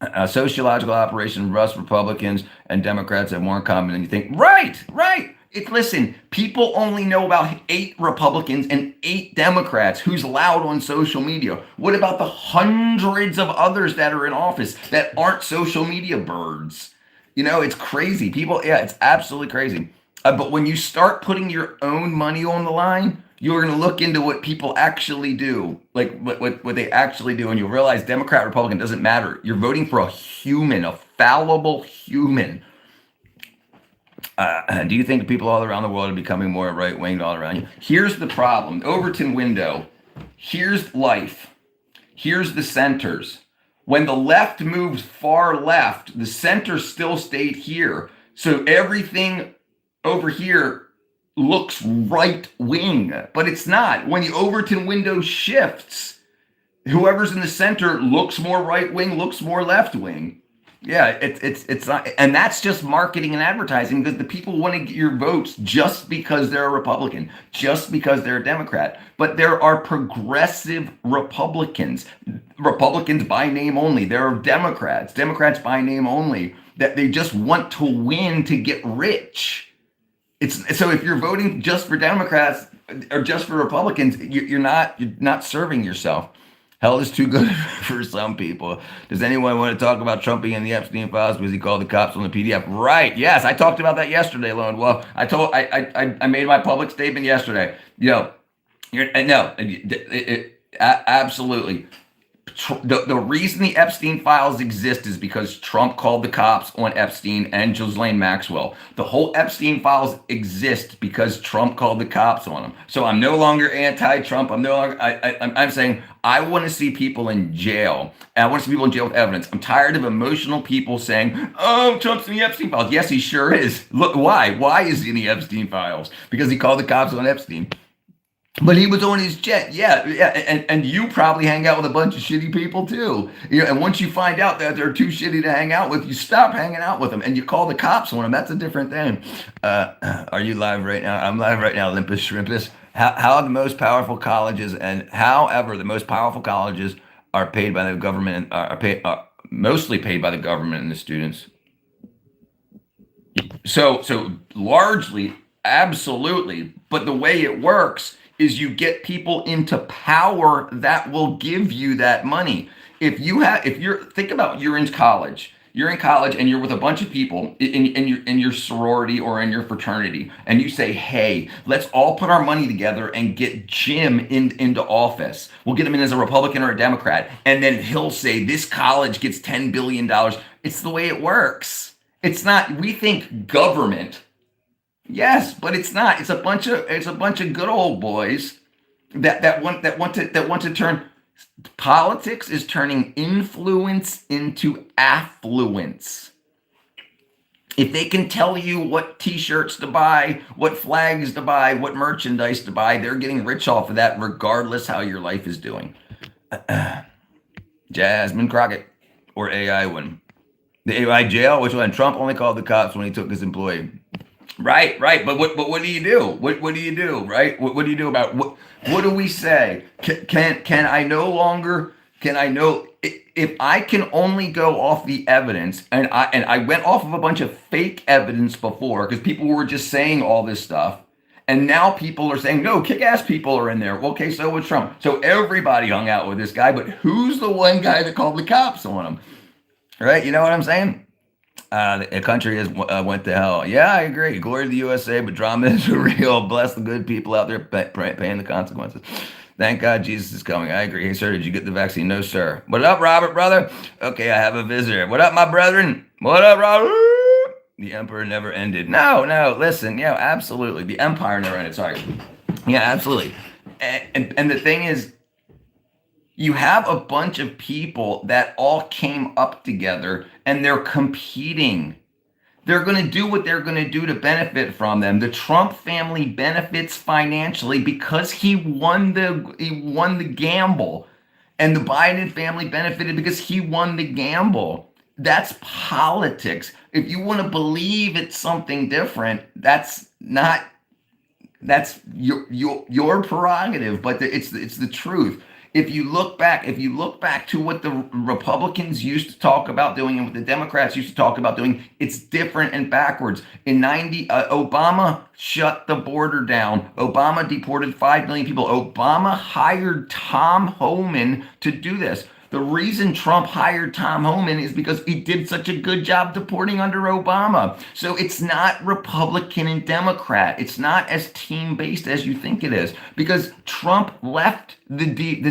A sociological operation, Russ, Republicans and Democrats have more in common than you think. Right, right. Listen, people only know about 8 Republicans and 8 Democrats who's loud on social media. What about the hundreds of others that are in office that aren't social media birds? It's crazy. People, yeah, it's absolutely crazy. But when you start putting your own money on the line, you're going to look into what people actually do, like what they actually do, and you'll realize Democrat, Republican doesn't matter. You're voting for a human, a fallible human. Do you think people all around the world are becoming more right-winged all around you? Here's the problem. Overton window. Here's life. Here's the centers. When the left moves far left, the center still stayed here. So everything over here looks right wing, but it's not. When the Overton window shifts, whoever's in the center looks more right wing, looks more left wing. Yeah, it's not, and that's just marketing and advertising, because the people want to get your votes just because they're a Republican, just because they're a Democrat. But there are progressive Republicans by name only. There are Democrats by name only, that they just want to win to get rich. So if you're voting just for Democrats or just for Republicans, you're not serving yourself. Hell is too good for some people. Does anyone want to talk about Trump being in the Epstein files because he called the cops on the PDF? Right. Yes, I talked about that yesterday, Lone Wolf. I made my public statement yesterday. Absolutely. The reason the Epstein files exist is because Trump called the cops on Epstein and Ghislaine Maxwell. The whole Epstein files exist because Trump called the cops on them. So I'm no longer anti-Trump. I'm saying I want to see people in jail. And I want to see people in jail with evidence. I'm tired of emotional people saying, "Oh, Trump's in the Epstein files." Yes, he sure is. Look, why? Why is he in the Epstein files? Because he called the cops on Epstein. But he was on his jet, yeah, and you probably hang out with a bunch of shitty people too. And once you find out that they're too shitty to hang out with, you stop hanging out with them and you call the cops on them. That's a different thing. Are you live right now? I'm live right now, Limpus Shrimpus. How the most powerful colleges, and however the most powerful colleges are paid by the government, are mostly paid by the government and the students. So largely, absolutely. But the way it works is you get people into power that will give you that money. If you're think about, you're in college and you're with a bunch of people in your sorority or in your fraternity, and you say, "Hey, let's all put our money together and get Jim into office. We'll get him in as a Republican or a Democrat." And then he'll say, "This college gets $10 billion. It's the way it works. It's not, we think government. Yes, but it's not. It's a bunch of good old boys that want to turn, politics is turning influence into affluence. If they can tell you what t-shirts to buy, what flags to buy, what merchandise to buy, they're getting rich off of that regardless how your life is doing. Jasmine Crockett or AI one. The AI jail, which one? Trump only called the cops when he took his employee. Right. But what do you do? What do you do? Right. What do you do about what do we say? Can I no longer? Can I know if I can only go off the evidence? And I went off of a bunch of fake evidence before because people were just saying all this stuff, and now people are saying no, kick-ass people are in there. Okay, so was Trump. So everybody hung out with this guy, but who's the one guy that called the cops on him? Right. You know what I'm saying? The country has went to hell. Yeah, I agree. Glory to the USA, but drama is real. Bless the good people out there paying the consequences. Thank God Jesus is coming. I agree. Hey, sir, did you get the vaccine? No, sir. What up, Robert, brother? Okay, I have a visitor. What up, my brethren? What up, Robert? The emperor never ended. No, listen. Yeah, absolutely. The empire never ended. Sorry. Yeah, absolutely. And the thing is, you have a bunch of people that all came up together and they're competing. They're going to do what they're going to do to benefit from them. The Trump family benefits financially because he won the gamble. And the Biden family benefited because he won the gamble. That's politics. If you want to believe it's something different, that's not That's your prerogative, but it's the truth. If you look back to what the Republicans used to talk about doing and what the Democrats used to talk about doing, it's different and backwards. In 90, Obama shut the border down. Obama deported 5 million people. Obama hired Tom Homan to do this. The reason Trump hired Tom Homan is because he did such a good job deporting under Obama. So it's not Republican and Democrat. It's not as team based as you think it is because Trump left the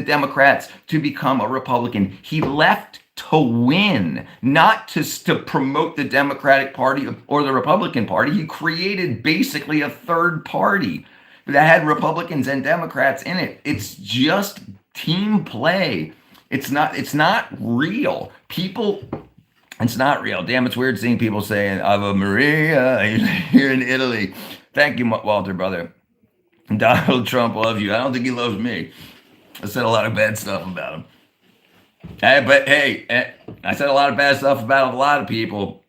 Democrats to become a Republican. He left to win, not to promote the Democratic Party or the Republican Party. He created basically a third party that had Republicans and Democrats in it. It's just team play. It's not real. People, it's not real. Damn, it's weird seeing people saying Ave Maria here in Italy. Thank you, Walter, brother. Donald Trump loves you. I don't think he loves me. I said a lot of bad stuff about him. But hey, I said a lot of bad stuff about a lot of people.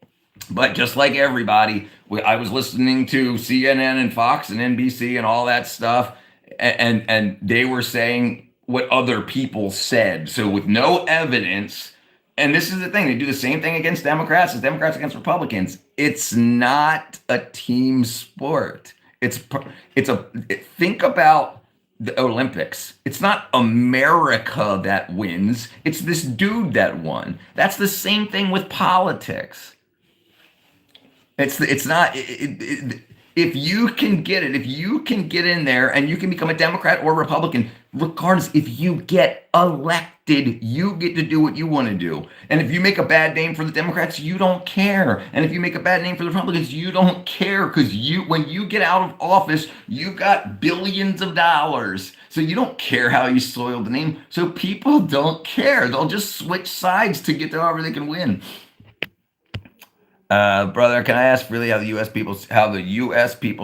But just like everybody, I was listening to CNN and Fox and NBC and all that stuff, and they were saying what other people said. So with no evidence, and this is the thing, they do the same thing against Democrats as Democrats against Republicans. It's not a team sport. Think about the Olympics. It's not America that wins. It's this dude that won. That's the same thing with politics. It's not if you can get it, if you can get in there and you can become a Democrat or Republican, regardless, if you get elected, you get to do what you want to do. And if you make a bad name for the Democrats, you don't care. And if you make a bad name for the Republicans, you don't care because when you get out of office, you got billions of dollars. So you don't care how you soiled the name. So people don't care. They'll just switch sides to get to however they can win. Brother, can I ask really how the U.S. people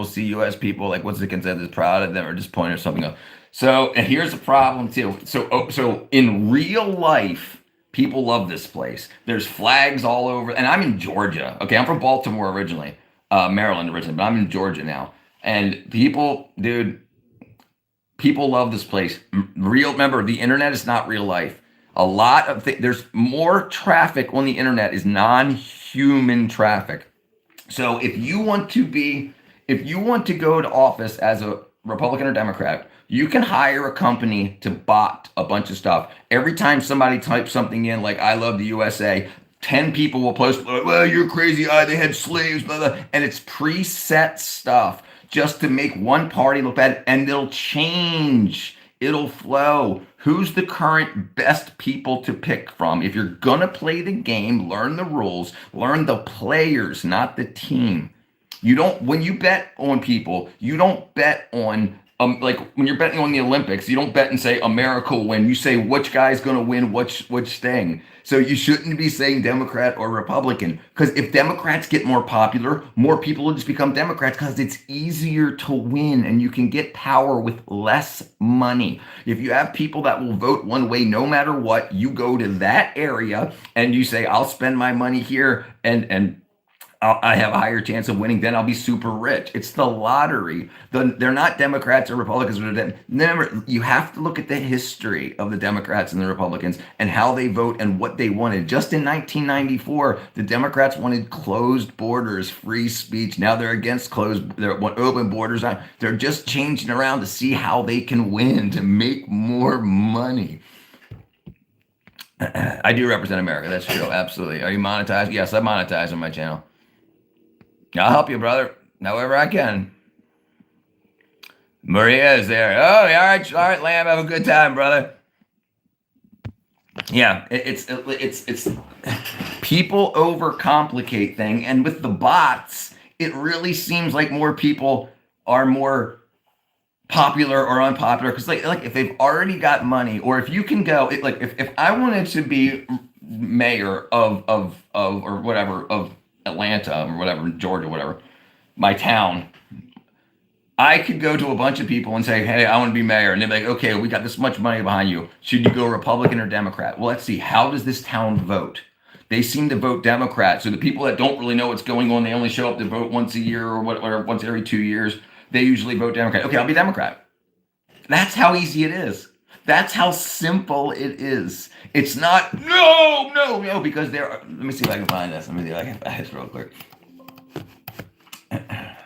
see U.S. people? Like, what's the consensus? Proud of them or disappointed or something else? So, and here's the problem too. So in real life, people love this place. There's flags all over, and I'm in Georgia. Okay, I'm from Baltimore originally, Maryland originally, but I'm in Georgia now. And people, dude, people love this place. Remember, the internet is not real life. A lot of there's more traffic on the internet is non-human traffic. So if you want to go to office as a Republican or Democrat, you can hire a company to bot a bunch of stuff. Every time somebody types something in like "I love the USA," 10 people will post, "Well, you're crazy. They had slaves," blah, blah. And it's preset stuff just to make one party look bad, and it'll change. It'll flow. Who's the current best people to pick from? If you're gonna play the game, learn the rules, learn the players, not the team. When you bet on people, you don't bet on like when you're betting on the Olympics, you don't bet and say America will win. You say which guy's going to win which thing. So you shouldn't be saying Democrat or Republican because if Democrats get more popular, more people will just become Democrats because it's easier to win and you can get power with less money. If you have people that will vote one way no matter what, you go to that area and you say, I'll spend my money here and I have a higher chance of winning, then I'll be super rich. It's the lottery. They're not Democrats or Republicans. Remember, you have to look at the history of the Democrats and the Republicans and how they vote and what they wanted. Just in 1994, the Democrats wanted closed borders, free speech. Now they're against they're open borders. They're just changing around to see how they can win, to make more money. I do represent America. That's true. Absolutely. Are you monetized? Yes, I monetize on my channel. I'll help you, brother, however I can. Maria is there. Oh, all right, Lamb. Have a good time, brother. Yeah, it's people overcomplicate things, and with the bots, it really seems like more people are more popular or unpopular because like if they've already got money, or if you can go if I wanted to be mayor of or whatever of Atlanta or whatever, Georgia, whatever, my town, I could go to a bunch of people and say, hey, I want to be mayor. And they're like, okay, we got this much money behind you. Should you go Republican or Democrat? Well, let's see. How does this town vote? They seem to vote Democrat. So the people that don't really know what's going on, they only show up to vote once a year or whatever, once every 2 years. they usually vote Democrat. Okay, I'll be Democrat. That's how easy it is. That's how simple it is. It's not no, because there are. Let me see if I can find this. Let me see if I can find this real quick. Let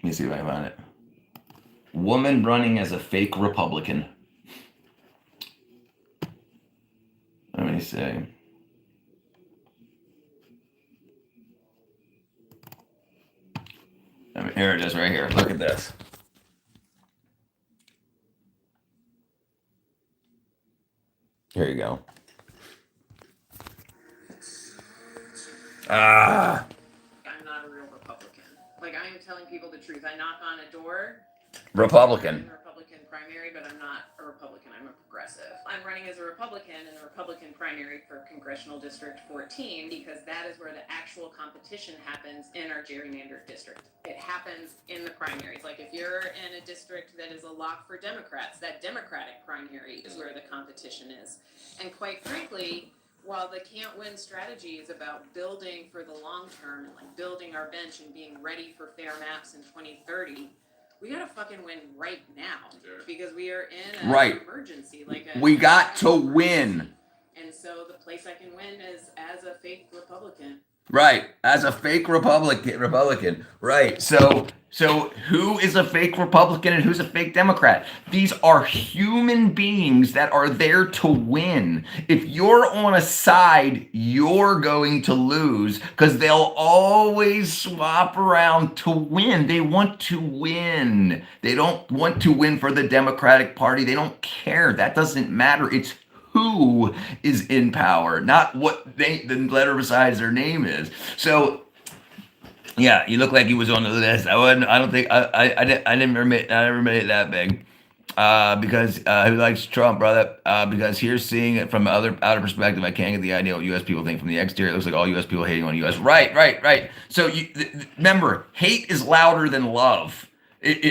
me see if I can find it. Woman running as a fake Republican. Let me see. Here it is right here. Look at this. Here you go. Ah. I'm not a real Republican. Like, I am telling people the truth. I knock on a door. Republican. I'm in the Republican primary, but I'm not a Republican. I'm a progressive. I'm running as a Republican in the Republican primary for Congressional District 14 because that is where the actual competition happens in our gerrymandered district. It happens in the primaries. Like, if you're in a district that is a lock for Democrats, that Democratic primary is where the competition is. And quite frankly, while the can't win strategy is about building for the long term and like building our bench and being ready for fair maps in 2030, we gotta fucking win right now because we are in an emergency. We got to win. And so the place I can win is as a fake Republican. Right, as a fake Republican. Right. So who is a fake Republican and who's a fake Democrat? These are human beings that are there to win. If you're on a side, you're going to lose because they'll always swap around to win. They want to win. They don't want to win for the Democratic Party. They don't care. That doesn't matter. It's who is in power, not what the letter besides their name is. So, yeah, you look like he was on the list. I don't think I never made it that big, because he likes Trump, brother. Because here's seeing it from outer perspective. I can't get the idea what U.S. people think from the exterior. It looks like all U.S. people hating on U.S. Right. So remember, hate is louder than love.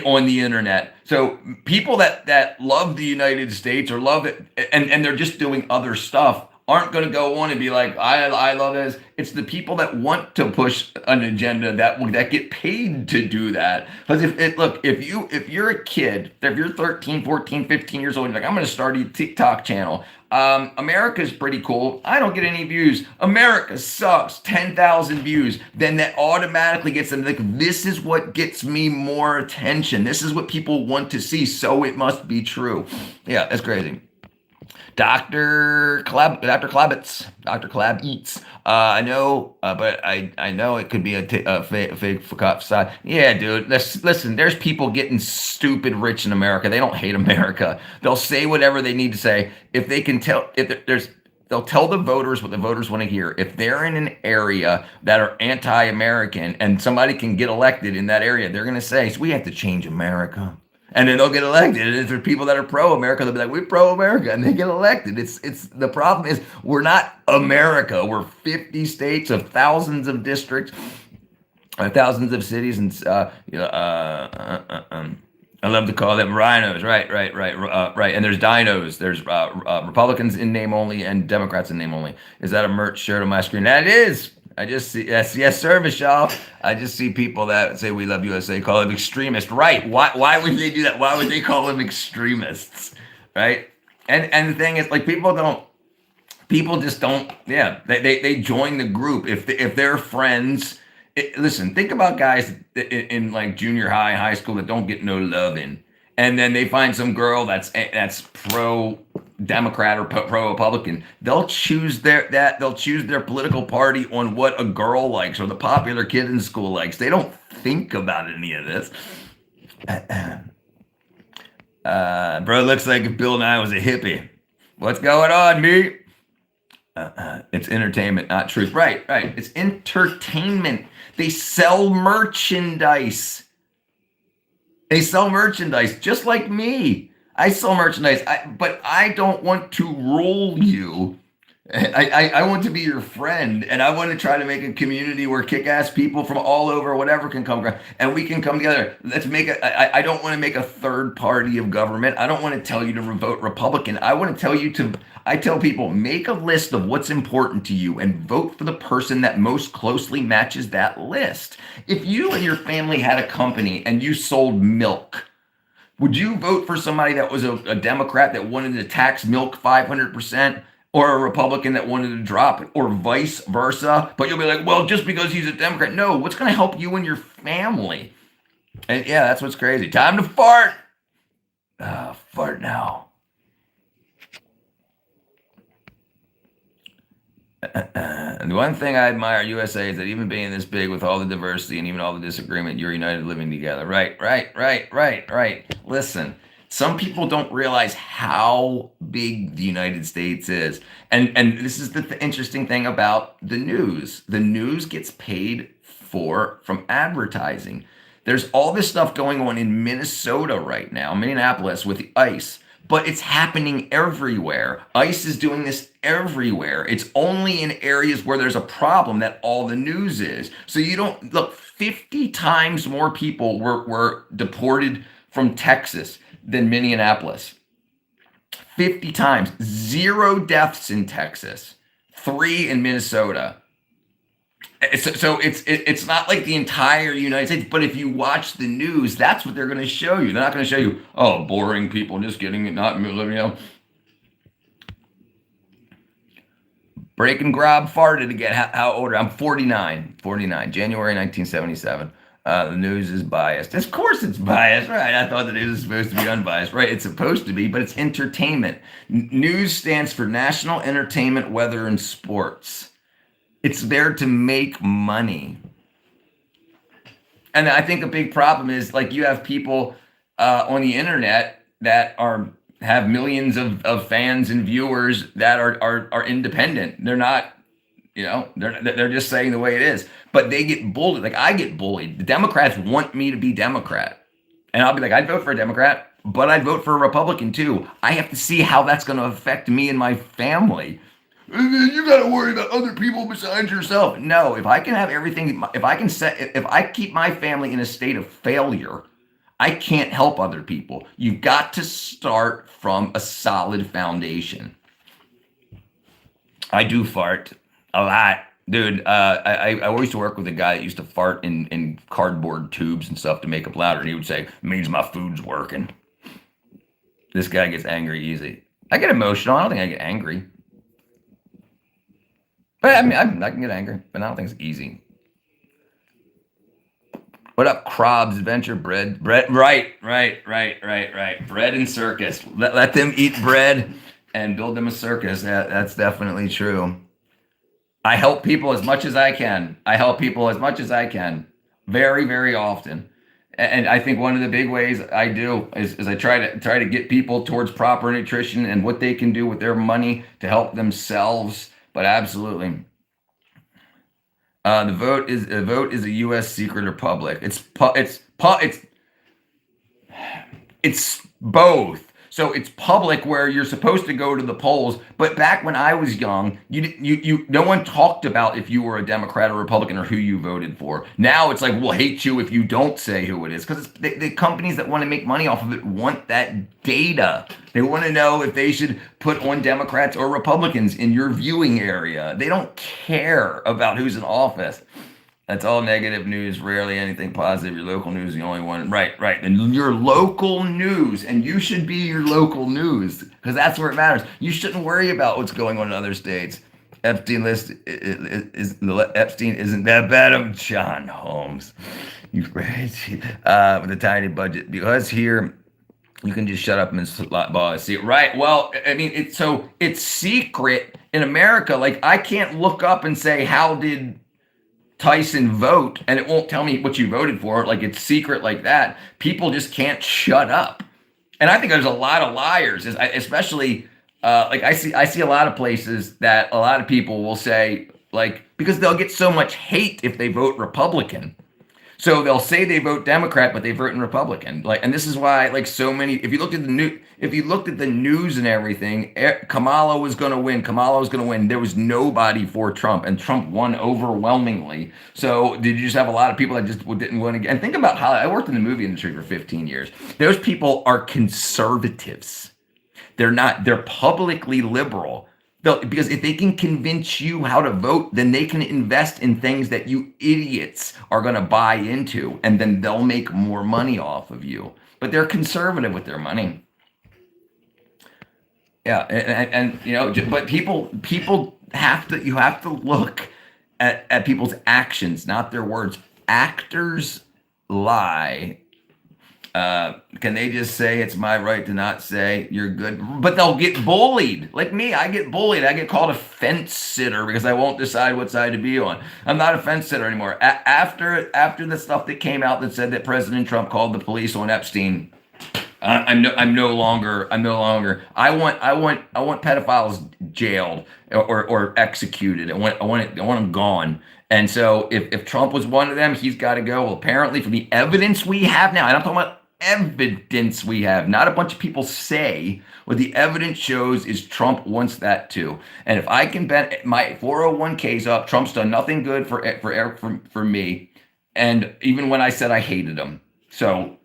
On the internet. So people that love the United States or love it and they're just doing other stuff aren't going to go on and be like, I love this. It's the people that want to push an agenda that get paid to do that. Because if you're a kid, if you're 13, 14, 15 years old, you're like, I'm going to start a TikTok channel. America's pretty cool. I don't get any views. America sucks. 10,000 views. Then that automatically gets them like, this is what gets me more attention. This is what people want to see. So it must be true. Yeah, that's crazy. Dr. Klabitz. I know, but I know it could be a fake facade. Yeah, dude. Listen, there's people getting stupid rich in America. They don't hate America. They'll say whatever they need to say. If they can tell, they'll tell the voters what the voters want to hear. If they're in an area that are anti-American and somebody can get elected in that area, they're going to say, so we have to change America. And then they'll get elected. And if there's people that are pro-America, they'll be like, we're pro-America. And they get elected. It's the problem is we're not America. We're 50 states of thousands of districts, thousands of cities. And I love to call them rhinos. Right. And there's dinos. There's Republicans in name only and Democrats in name only. Is that a merch shirt on my screen? That is. I just see, yes, sir, Michelle. I just see people that say we love USA call them extremists. Right. Why would they do that? Why would they call them extremists? Right. And the thing is, like, people just don't, they join the group. If they're friends, listen, think about guys in like junior high school that don't get no loving. And then they find some girl that's pro-Democrat or pro-Republican. They'll choose their political party on what a girl likes or the popular kid in school likes. They don't think about any of this. Bro, looks like if Bill Nye was a hippie. What's going on, me? It's entertainment, not truth. Right. It's entertainment. They sell merchandise. They sell merchandise just like me. I sell merchandise, but I don't want to rule you. I want to be your friend, and I want to try to make a community where kick-ass people from all over, whatever, can come, and we can come together. Let's make I don't want to make a third party of government. I don't want to tell you to vote Republican. I want to tell you I tell people, make a list of what's important to you and vote for the person that most closely matches that list. If you and your family had a company and you sold milk, would you vote for somebody that was a Democrat that wanted to tax milk 500%, or a Republican that wanted to drop it, or vice versa? But you'll be like, well, just because he's a Democrat. No, what's going to help you and your family? And yeah, that's what's crazy. Time to fart. Fart now. And the one thing I admire USA is that even being this big with all the diversity and even all the disagreement, you're united living together. Right. Listen, some people don't realize how big the United States is. And this is the interesting thing about the news. The news gets paid for from advertising. There's all this stuff going on in Minnesota right now, Minneapolis, with the ICE. But it's happening everywhere. ICE is doing this everywhere. It's only in areas where there's a problem that all the news is. So you don't look, 50 times more people were deported from Texas than Minneapolis. 50 times. 0 deaths in Texas, 3 in Minnesota. So it's not like the entire United States, but if you watch the news, that's what they're going to show you. They're not going to show you, oh, boring people just getting it, not, Breaking Grob farted again. How old? I'm 49, January 1977. The news is biased. Of course it's biased, right? I thought the news is supposed to be unbiased, right? It's supposed to be, but it's entertainment. News stands for National Entertainment, Weather, and Sports. It's there to make money. And I think a big problem is, like, you have people on the internet that have millions of fans and viewers that are independent. They're not, they're just saying the way it is. But they get bullied. Like, I get bullied. The Democrats want me to be Democrat. And I'll be like, I'd vote for a Democrat, but I'd vote for a Republican too. I have to see how that's going to affect me and my family. You got to worry about other people besides yourself. No, if I can have everything, if I keep my family in a state of failure, I can't help other people. You've got to start from a solid foundation. I do fart a lot. Dude, I used to work with a guy that used to fart in cardboard tubes and stuff to make them louder. And he would say, it means my food's working. This guy gets angry easy. I get emotional. I don't think I get angry. But I mean, I can get angry, but I don't think it's easy. What up, Krobs Adventure? Bread. Right. Bread and circus. Let them eat bread and build them a circus. That's definitely true. I help people as much as I can. Very, very often. And I think one of the big ways I do is I try to get people towards proper nutrition and what they can do with their money to help themselves. But absolutely, the vote is a U.S. secret or public. It's both. So it's public, where you're supposed to go to the polls. But back when I was young, no one talked about if you were a Democrat or Republican or who you voted for. Now it's like, we'll hate you if you don't say who it is, because the companies that want to make money off of it want that data. They want to know if they should put on Democrats or Republicans in your viewing area. They don't care about who's in office. That's all negative news, rarely anything positive. Your local news is the only one. Right. And your local news, and you should be your local news, because that's where it matters. You shouldn't worry about what's going on in other states. Epstein isn't that bad. I'm John Holmes. You crazy. With a tiny budget, because here you can just shut up and see it. Right. Well, I mean, it's secret in America. Like, I can't look up and say, how did Tyson vote, and it won't tell me what you voted for. Like, it's secret like that. People just can't shut up. And I think there's a lot of liars, especially like I see a lot of places that a lot of people will say, like, because they'll get so much hate if they vote Republican. So they'll say they vote Democrat, but they vote in Republican. Like, and this is why, like, so many. If you looked at the news and everything, Kamala was going to win. There was nobody for Trump, and Trump won overwhelmingly. So did you just have a lot of people that just didn't win again? And think about how I worked in the movie industry for 15 years. Those people are conservatives. They're publicly liberal. Because if they can convince you how to vote, then they can invest in things that you idiots are going to buy into, and then they'll make more money off of you. But they're conservative with their money. Yeah, and but people you have to look at people's actions, not their words. Actors lie. Can they just say it's my right to not say you're good? But they'll get bullied. Like me, I get bullied. I get called a fence sitter because I won't decide what side to be on. I'm not a fence sitter anymore. After the stuff that came out that said that President Trump called the police on Epstein, I'm no longer. I want pedophiles jailed or executed. I want them gone. And so if Trump was one of them, he's got to go. Well, apparently, from the evidence we have now, and I'm talking about evidence we have, not a bunch of people say, what the evidence shows is Trump wants that too. And if I can bet my 401k's up, Trump's done nothing good for me. And even when I said I hated him, so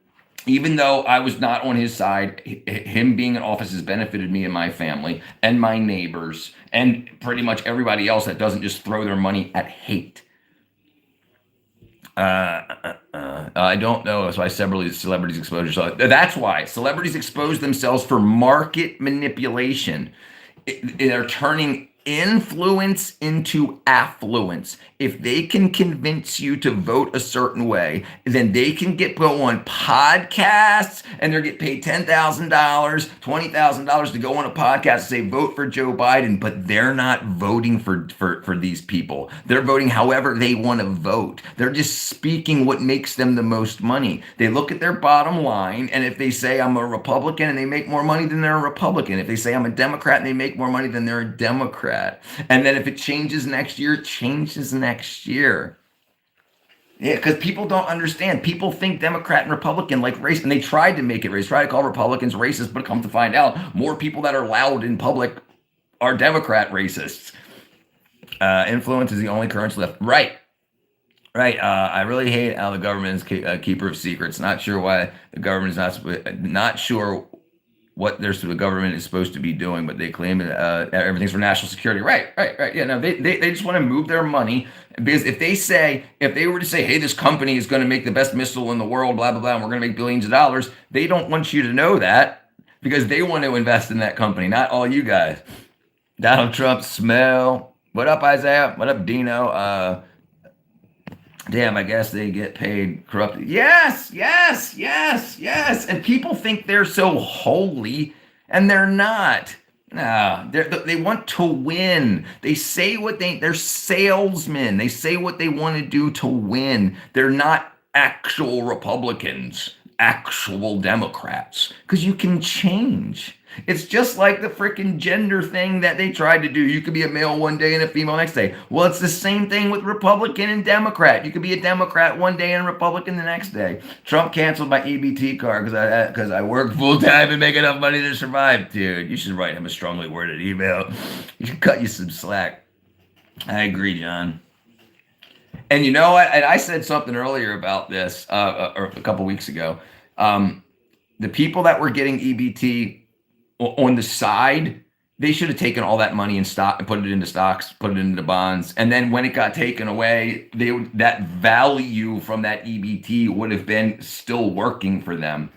even though I was not on his side, him being in office has benefited me and my family and my neighbors and pretty much everybody else that doesn't just throw their money at hate. I don't know. That's why celebrities exposure. So that's why celebrities expose themselves for market manipulation. They're turning influence into affluence. If they can convince you to vote a certain way, then they can go on podcasts and they're get paid $10,000, $20,000 to go on a podcast and say vote for Joe Biden, but they're not voting for these people. They're voting however they want to vote. They're just speaking what makes them the most money. They look at their bottom line, and if they say I'm a Republican and they make more money, then they're a Republican. If they say I'm a Democrat and they make more money, then they're a Democrat. And then if it changes next year, it changes next year. Yeah, because people don't understand. People think Democrat and Republican like race, and they tried to make it race, try to call Republicans racist, but come to find out, more people that are loud in public are Democrat racists. Influence is the only currency left. Right. I really hate how the government is a keeper of secrets. Not sure why the government is not sure what the government is supposed to be doing, but they claim everything's for national security. Right. Yeah, no, they just want to move their money, because if they were to say, hey, this company is going to make the best missile in the world, blah, blah, blah, and we're going to make billions of dollars, they don't want you to know that because they want to invest in that company, not all you guys. Donald Trump smell. What up, Isaiah? What up, Dino? Damn, I guess they get paid corrupted. Yes. And people think they're so holy, and they're not. No, they want to win. They say they're salesmen. They say what they want to do to win. They're not actual Republicans, actual Democrats, because you can change. It's just like the freaking gender thing that they tried to do. You could be a male one day and a female next day. Well, it's the same thing with Republican and Democrat. You could be a Democrat one day and a Republican the next day. Trump canceled my EBT card because I work full time and make enough money to survive. Dude, you should write him a strongly worded email. You should cut you some slack. I agree, John. And you know what? And I said something earlier about this or a couple weeks ago. The people that were getting EBT on the side, they should have taken all that money in stock and put it into stocks, put it into bonds. And then when it got taken away, that value from that EBT would have been still working for them.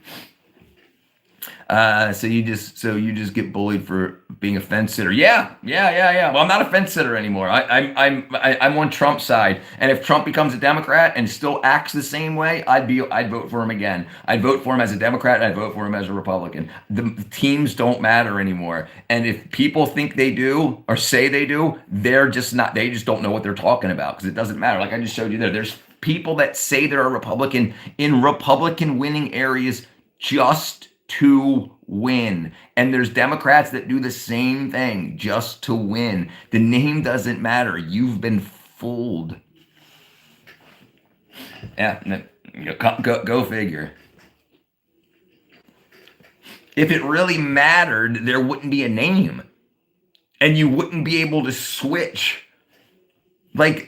So you just get bullied for being a fence sitter. Yeah. Well, I'm not a fence sitter anymore. I'm on Trump's side. And if Trump becomes a Democrat and still acts the same way, I'd vote for him again. I'd vote for him as a Democrat. And I'd vote for him as a Republican. The teams don't matter anymore. And if people think they do or say they do, they're just not. They just don't know what they're talking about, because it doesn't matter. Like I just showed you there. There's people that say they're a Republican in Republican winning areas just to win. And there's Democrats that do the same thing just to win. The name doesn't matter. You've been fooled. Yeah, go figure. If it really mattered, there wouldn't be a name. And you wouldn't be able to switch. Like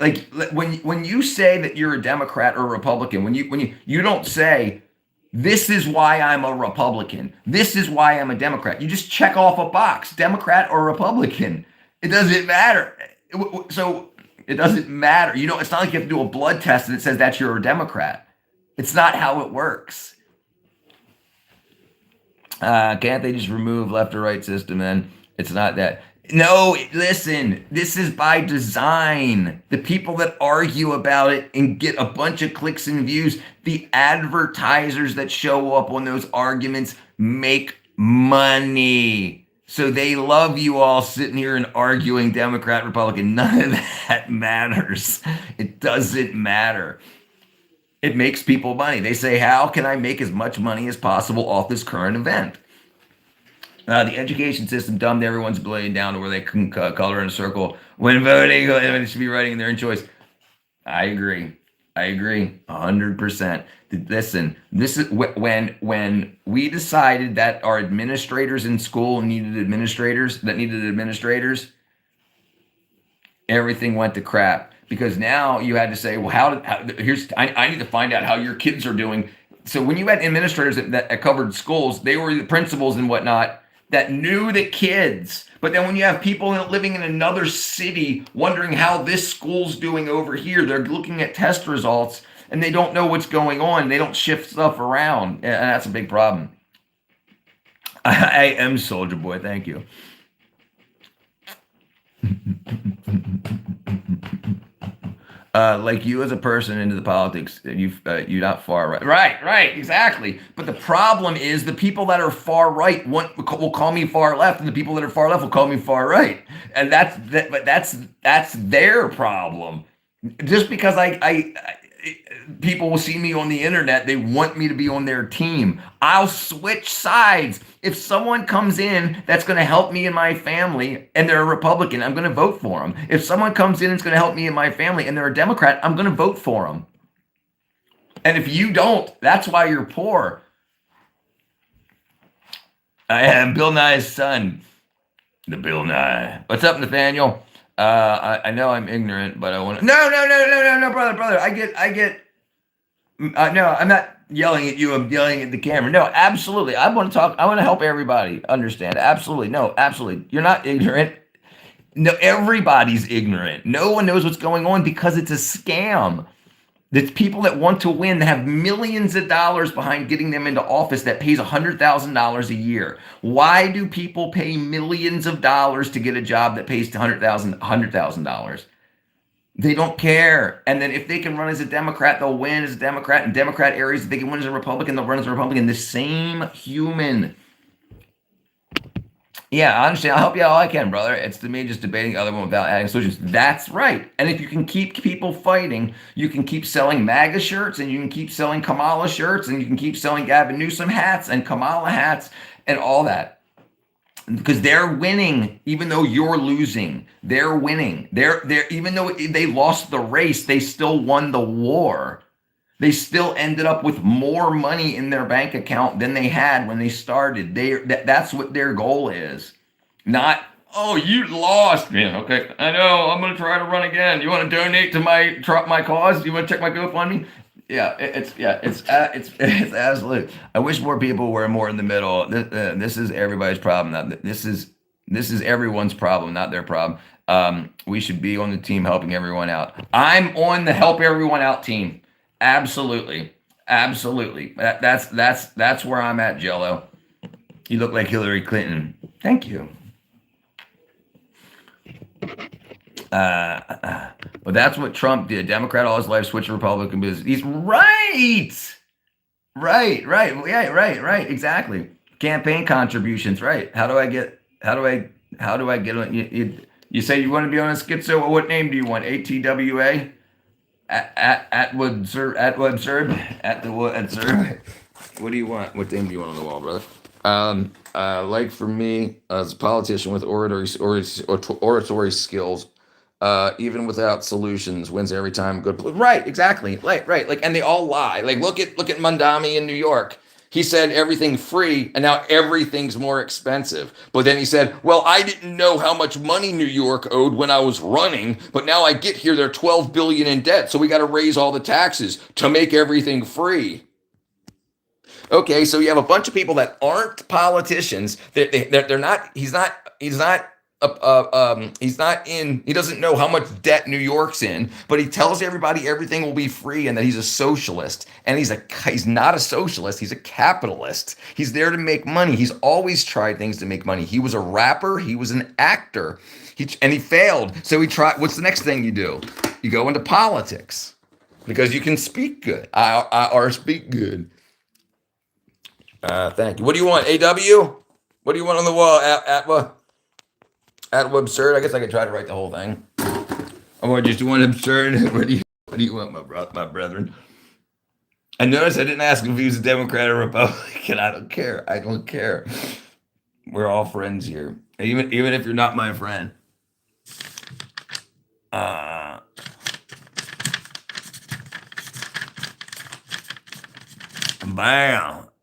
when you say that you're a Democrat or a Republican, when you don't say This is why I'm a Republican. This is why I'm a Democrat. You just check off a box, Democrat or Republican. It doesn't matter. So it doesn't matter. You know, it's not like you have to do a blood test and it says that you're a Democrat. It's not how it works. Can't they just remove left or right system then? It's not that. No, listen, this is by design. The people that argue about it and get a bunch of clicks and views, the advertisers that show up on those arguments make money. So they love you all sitting here and arguing Democrat, Republican. None of that matters. It doesn't matter. It makes people money. They say, how can I make as much money as possible off this current event? The education system dumbed everyone's ability down to where they can color in a circle when voting, when it should be writing their own choice. I agree. 100%. Listen, this is when we decided that our administrators in school needed administrators, everything went to crap. Because now you had to say, well, I need to find out how your kids are doing. So when you had administrators that covered schools, they were the principals and whatnot that knew the kids. But then when you have people living in another city wondering how this school's doing over here, they're looking at test results and they don't know what's going on. They don't shift stuff around. And that's a big problem. I am Soldier Boy. Thank you. Like you as a person into the politics, you're not far right. Right, exactly. But the problem is the people that are far right will call me far left, and the people that are far left will call me far right, and that's their problem. Just because people will see me on the internet, they want me to be on their team. I'll switch sides. If someone comes in that's going to help me and my family and they're a Republican, I'm going to vote for them. If someone comes in and is going to help me and my family and they're a Democrat, I'm going to vote for them. And if you don't, that's why you're poor. I am Bill Nye's son. The Bill Nye. What's up, Nathaniel? I know I'm ignorant, but I want to. No, brother. I get. No, I'm not yelling at you. I'm yelling at the camera. No, absolutely. I want to talk. I want to help everybody understand. Absolutely. No, absolutely. You're not ignorant. No, everybody's ignorant. No one knows what's going on because it's a scam. It's people that want to win that have millions of dollars behind getting them into office that pays $100,000 a year. Why do people pay millions of dollars to get a job that pays $100,000? They don't care. And then if they can run as a Democrat, they'll win as a Democrat. In Democrat areas, if they can win as a Republican, they'll run as a Republican. The same human. Yeah, I understand. I'll help you all I can, brother. It's to me just debating the other one without adding solutions. That's right. And if you can keep people fighting, you can keep selling MAGA shirts and you can keep selling Kamala shirts and you can keep selling Gavin Newsom hats and Kamala hats and all that. Because they're winning, even though you're losing. They're winning. They're even though they lost the race, they still won the war. They still ended up with more money in their bank account than they had when they started. That's what their goal is. Not, oh, you lost. Yeah, okay. I know. I'm going to try to run again. You want to donate to my cause? You want to check my GoFundMe? Yeah, it's absolute. I wish more people were more in the middle. This is everybody's problem. This is everyone's problem, not their problem. We should be on the team helping everyone out. I'm on the help everyone out team. Absolutely. That's where I'm at, Jello. You look like Hillary Clinton. Thank you. But that's what Trump did. Democrat all his life, switched to Republican business. He's right. Yeah, right. Exactly. Campaign contributions. Right. How do I get on? You say you want to be on a schizo? What name do you want? ATWA? At Webserve. What do you want? What name do you want on the wall, brother? Like for me, as a politician with oratory skills, even without solutions, wins every time. Good, right? Exactly. Right. Like, and they all lie. Like, look at Mondami in New York. He said everything free, and now everything's more expensive. But then he said, well, I didn't know how much money New York owed when I was running, but now I get here, they're $12 billion in debt, so we got to raise all the taxes to make everything free. Okay, so you have a bunch of people that aren't politicians. They're not. He's not. He's not in. He doesn't know how much debt New York's in, but he tells everybody everything will be free and that he's a socialist. And he's not a socialist. He's a capitalist. He's there to make money. He's always tried things to make money. He was a rapper. He was an actor. And he failed. So he tried. What's the next thing you do? You go into politics because you can speak good. Or speak good. Thank you. What do you want? AW? What do you want on the wall? At absurd. I guess I could try to write the whole thing. Or just want absurd. What do you want, my brethren? And notice I didn't ask if he was a Democrat or Republican. I don't care. I don't care. We're all friends here. Even if you're not my friend. Bam.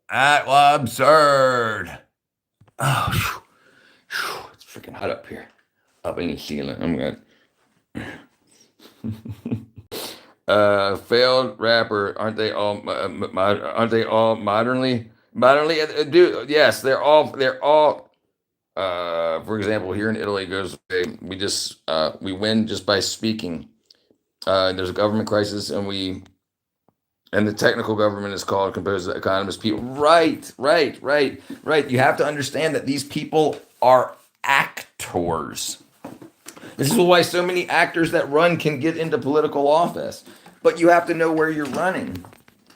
At absurd. Oh, it's freaking hot up here. Up in the ceiling. I'm good. Failed rapper. Aren't they all modernly? Dude, yes, they're all. For example, here in Italy, goes we win just by speaking. There's a government crisis, and the technical government is composed of economists, people. Right. You have to understand that these people are actors. This is why so many actors that run can get into political office. But you have to know where you're running.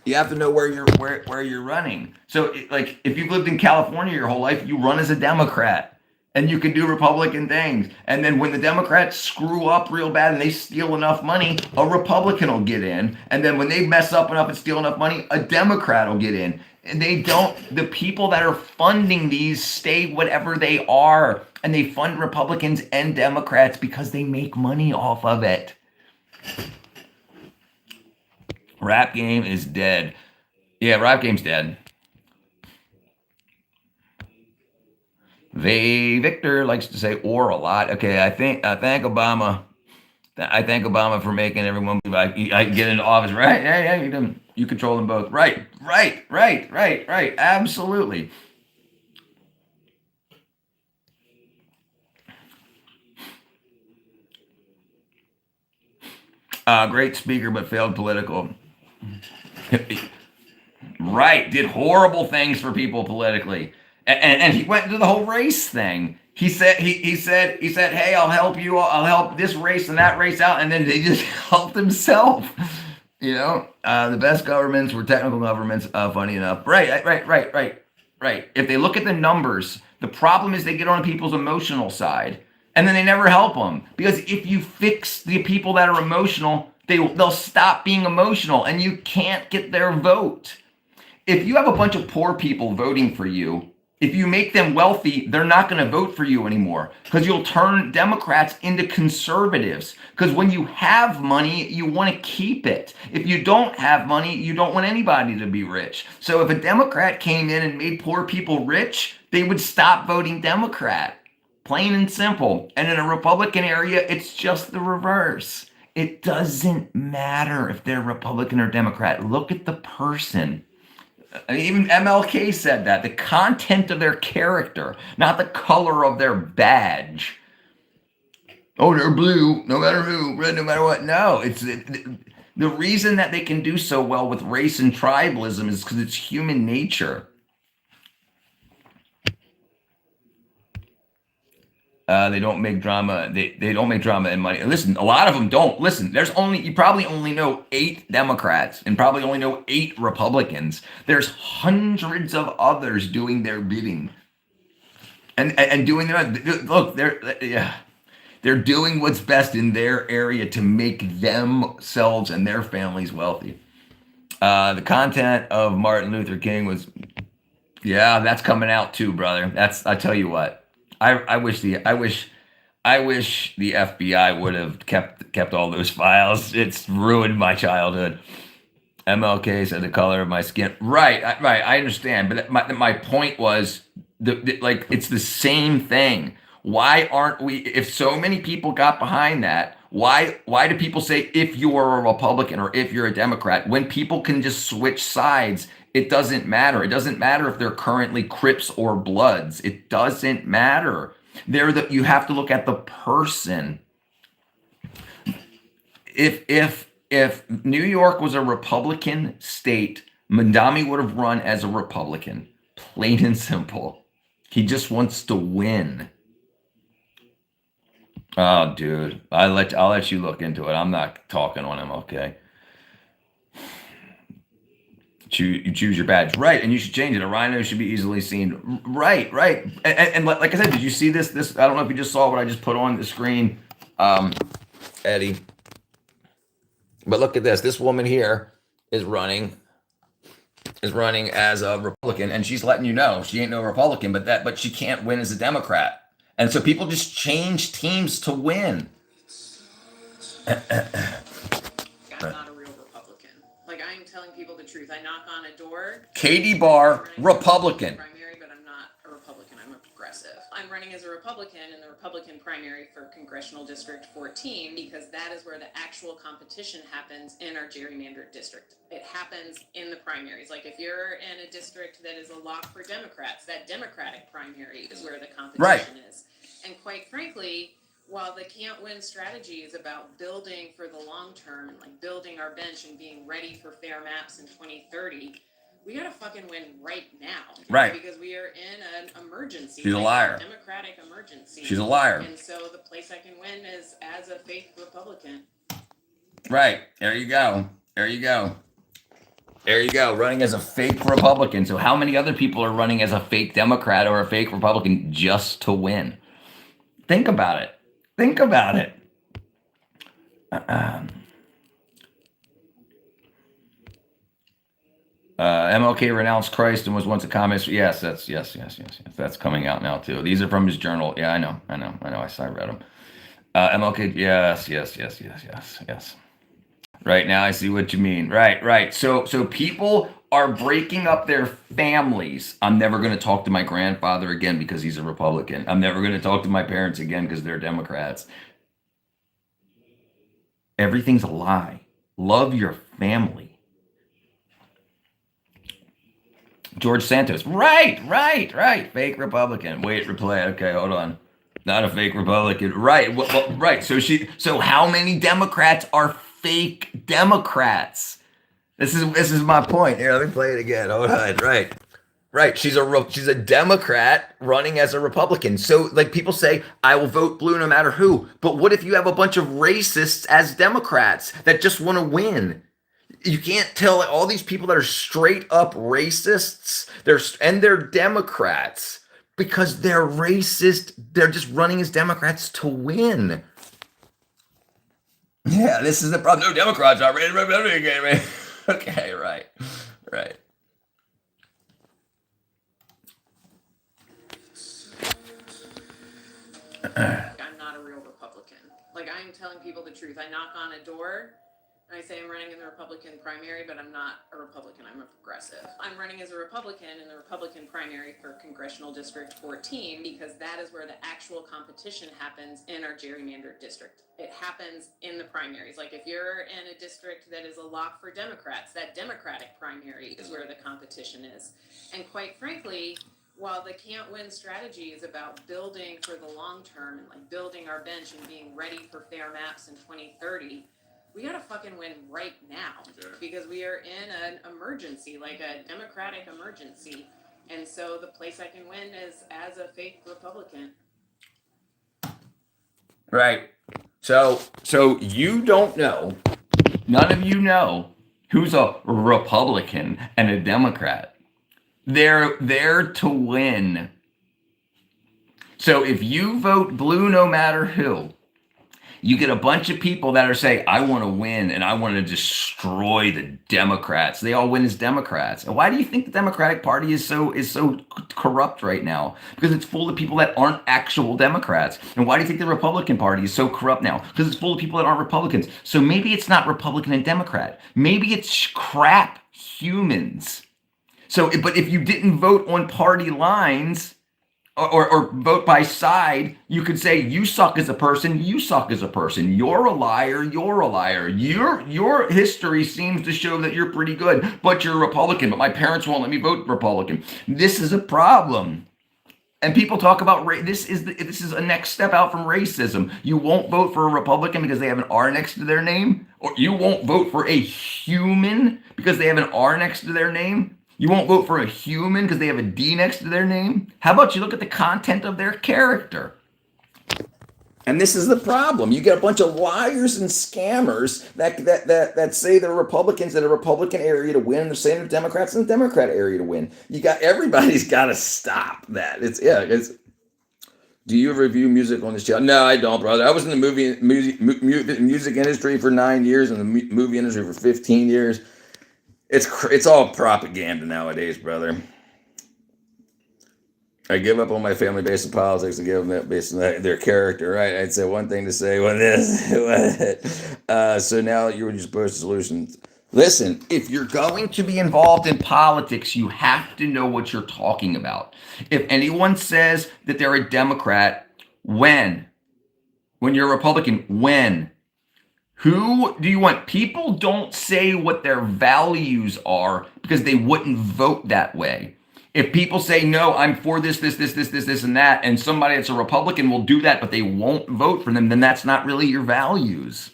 You have to know where you're running. So, like, if you've lived in California your whole life, you run as a Democrat. And you can do Republican things. And then when the Democrats screw up real bad and they steal enough money, a Republican will get in. And then when they mess up enough and steal enough money, a Democrat will get in. And the people that are funding these stay whatever they are. And they fund Republicans and Democrats because they make money off of it. Rap game is dead. Yeah, rap game's dead. Victor likes to say "or" a lot. Okay, I thank Obama. I thank Obama for making everyone believe I get into office. Right? Yeah. You control them both. Right. Absolutely. Great speaker, but failed political. Right. Did horrible things for people politically. And he went into the whole race thing. He said, hey, I'll help you. I'll help this race and that race out. And then they just helped himself. The best governments were technical governments, funny enough. Right. If they look at the numbers, the problem is they get on people's emotional side. And then they never help them. Because if you fix the people that are emotional, they'll stop being emotional. And you can't get their vote. If you have a bunch of poor people voting for you, if you make them wealthy, they're not going to vote for you anymore because you'll turn Democrats into conservatives. Because when you have money, you want to keep it. If you don't have money, you don't want anybody to be rich. So if a Democrat came in and made poor people rich, they would stop voting Democrat. Plain and simple. And in a Republican area, it's just the reverse. It doesn't matter if they're Republican or Democrat. Look at the person. Even MLK said that. The content of their character, not the color of their badge. Oh, they're blue, no matter who, red, no matter what. No, it's the reason that they can do so well with race and tribalism is because it's human nature. They don't make drama. They don't make drama and money. Listen, a lot of them don't. Listen, you probably only know 8 Democrats and probably only know 8 Republicans. There's hundreds of others doing their bidding. And doing look, they're doing what's best in their area to make themselves and their families wealthy. The content of Martin Luther King was, that's coming out too, brother. I tell you what. I wish the FBI would have kept all those files. It's ruined my childhood. MLK said the color of my skin. Right. I understand, but my point was it's the same thing. Why aren't we? If so many people got behind that, why do people say if you are a Republican or if you're a Democrat when people can just switch sides It doesn't matter. It doesn't matter if they're currently Crips or Bloods. It doesn't matter. You have to look at the person. If New York was a Republican state, Mandami would have run as a Republican. Plain and simple. He just wants to win. Oh, dude, I'll let you look into it. I'm not talking on him, okay? You choose your badge, right? And you should change it. A rhino should be easily seen, right? Right. And like I said, did you see this? I don't know if you just saw what I just put on the screen, Eddie. But look at this. This woman here is running as a Republican, and she's letting you know she ain't no Republican, but she can't win as a Democrat. And so people just change teams to win. I'm not a real Republican. Like, I am telling people the truth. I knock on a door. Katie Barr, Republican. Primary, but I'm not a Republican. I'm a progressive. I'm running as a Republican in the Republican primary for Congressional District 14 because that is where the actual competition happens in our gerrymandered district. It happens in the primaries. Like, if you're in a district that is a lock for Democrats, that Democratic primary is where the competition is. And quite frankly, while the can't win strategy is about building for the long term and like building our bench and being ready for fair maps in 2030, we gotta fucking win right now. Right. Because we are in an emergency. She's a liar. A democratic emergency. She's a liar. And so the place I can win is as a fake Republican. Right. There you go. There you go. There you go. Running as a fake Republican. So how many other people are running as a fake Democrat or a fake Republican just to win? Think about it. Think about it. MLK renounced Christ and was once a communist. Yes, that's coming out now too. These are from his journal. Yeah, I know. I read them. MLK. Yes. Right now, I see what you mean. Right. So people are breaking up their families. I'm never going to talk to my grandfather again because he's a Republican. I'm never going to talk to my parents again because they're Democrats. Everything's a lie. Love your family. George Santos. Right. Fake Republican. Wait, replay. Okay, hold on. Not a fake Republican. Right. Well, right. So how many Democrats are fake Democrats? This is my point. Here, let me play it again. Hold on. Right. She's a Democrat running as a Republican. So like people say, I will vote blue no matter who. But what if you have a bunch of racists as Democrats that just want to win? You can't tell all these people that are straight up racists, they're Democrats because they're racist. They're just running as Democrats to win. Yeah, this is the problem. No, Democrats are racist. Okay, right. I'm not a real Republican. Like, I am telling people the truth. I knock on a door and I say I'm running in the Republican primary, but I'm not a Republican. I'm a progressive. I'm running as a Republican in the Republican primary for Congressional District 14 because that is where the actual competition happens in our gerrymandered district. It happens in the primaries. Like, if you're in a district that is a lock for Democrats, that Democratic primary is where the competition is. And quite frankly, while the can't win strategy is about building for the long term and like building our bench and being ready for fair maps in 2030, we gotta fucking win right now because we are in an emergency, like a democratic emergency. And so the place I can win is as a fake Republican. Right. So you don't know, none of you know who's a Republican and a Democrat. They're there to win. So if you vote blue no matter who, you get a bunch of people that are saying, I want to win and I want to destroy the Democrats. They all win as Democrats. And why do you think the Democratic Party is so corrupt right now? Because it's full of people that aren't actual Democrats. And why do you think the Republican Party is so corrupt now? Because it's full of people that aren't Republicans. So maybe it's not Republican and Democrat. Maybe it's crap humans. So, but if you didn't vote on party lines, or vote by side. You could say you suck as a person, you suck as a person. You're a liar, you're a liar. Your history seems to show that you're pretty good, but you're a Republican, but my parents won't let me vote Republican. This is a problem. And people talk about this is a next step out from racism. You won't vote for a Republican because they have an R next to their name, or you won't vote for a human because they have an R next to their name. You won't vote for a human because they have a D next to their name. How about you look at the content of their character? And this is the problem. You get a bunch of liars and scammers that say they're Republicans in a Republican area to win, and they're saying they're Democrats in a Democrat area to win. Everybody's got to stop that. It's. Do you review music on this channel? No, I don't, brother. I was in the music industry for 9 years and the movie industry for 15 years. It's all propaganda nowadays, brother. I give up on my family based on politics and give them that based on their character, right? I'd say one thing to say, one this. So now you're just supposed to solutions. Listen, if you're going to be involved in politics, you have to know what you're talking about. If anyone says that they're a Democrat, when you're a Republican, when? Who do you want? People don't say what their values are because they wouldn't vote that way. If people say, no, I'm for this, and that, and somebody that's a Republican will do that, but they won't vote for them, then that's not really your values.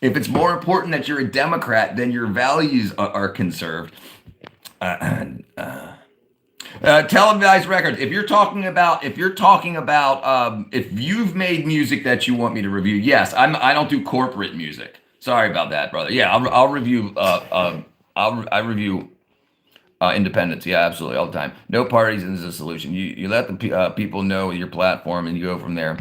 If it's more important that you're a Democrat, then your values are conserved. Televised records. If you're talking about, if you've made music that you want me to review, yes, I don't do corporate music. Sorry about that, brother. Yeah, I'll review. I review independence. Yeah, absolutely, all the time. No parties is a solution. You let the people know your platform, and you go from there.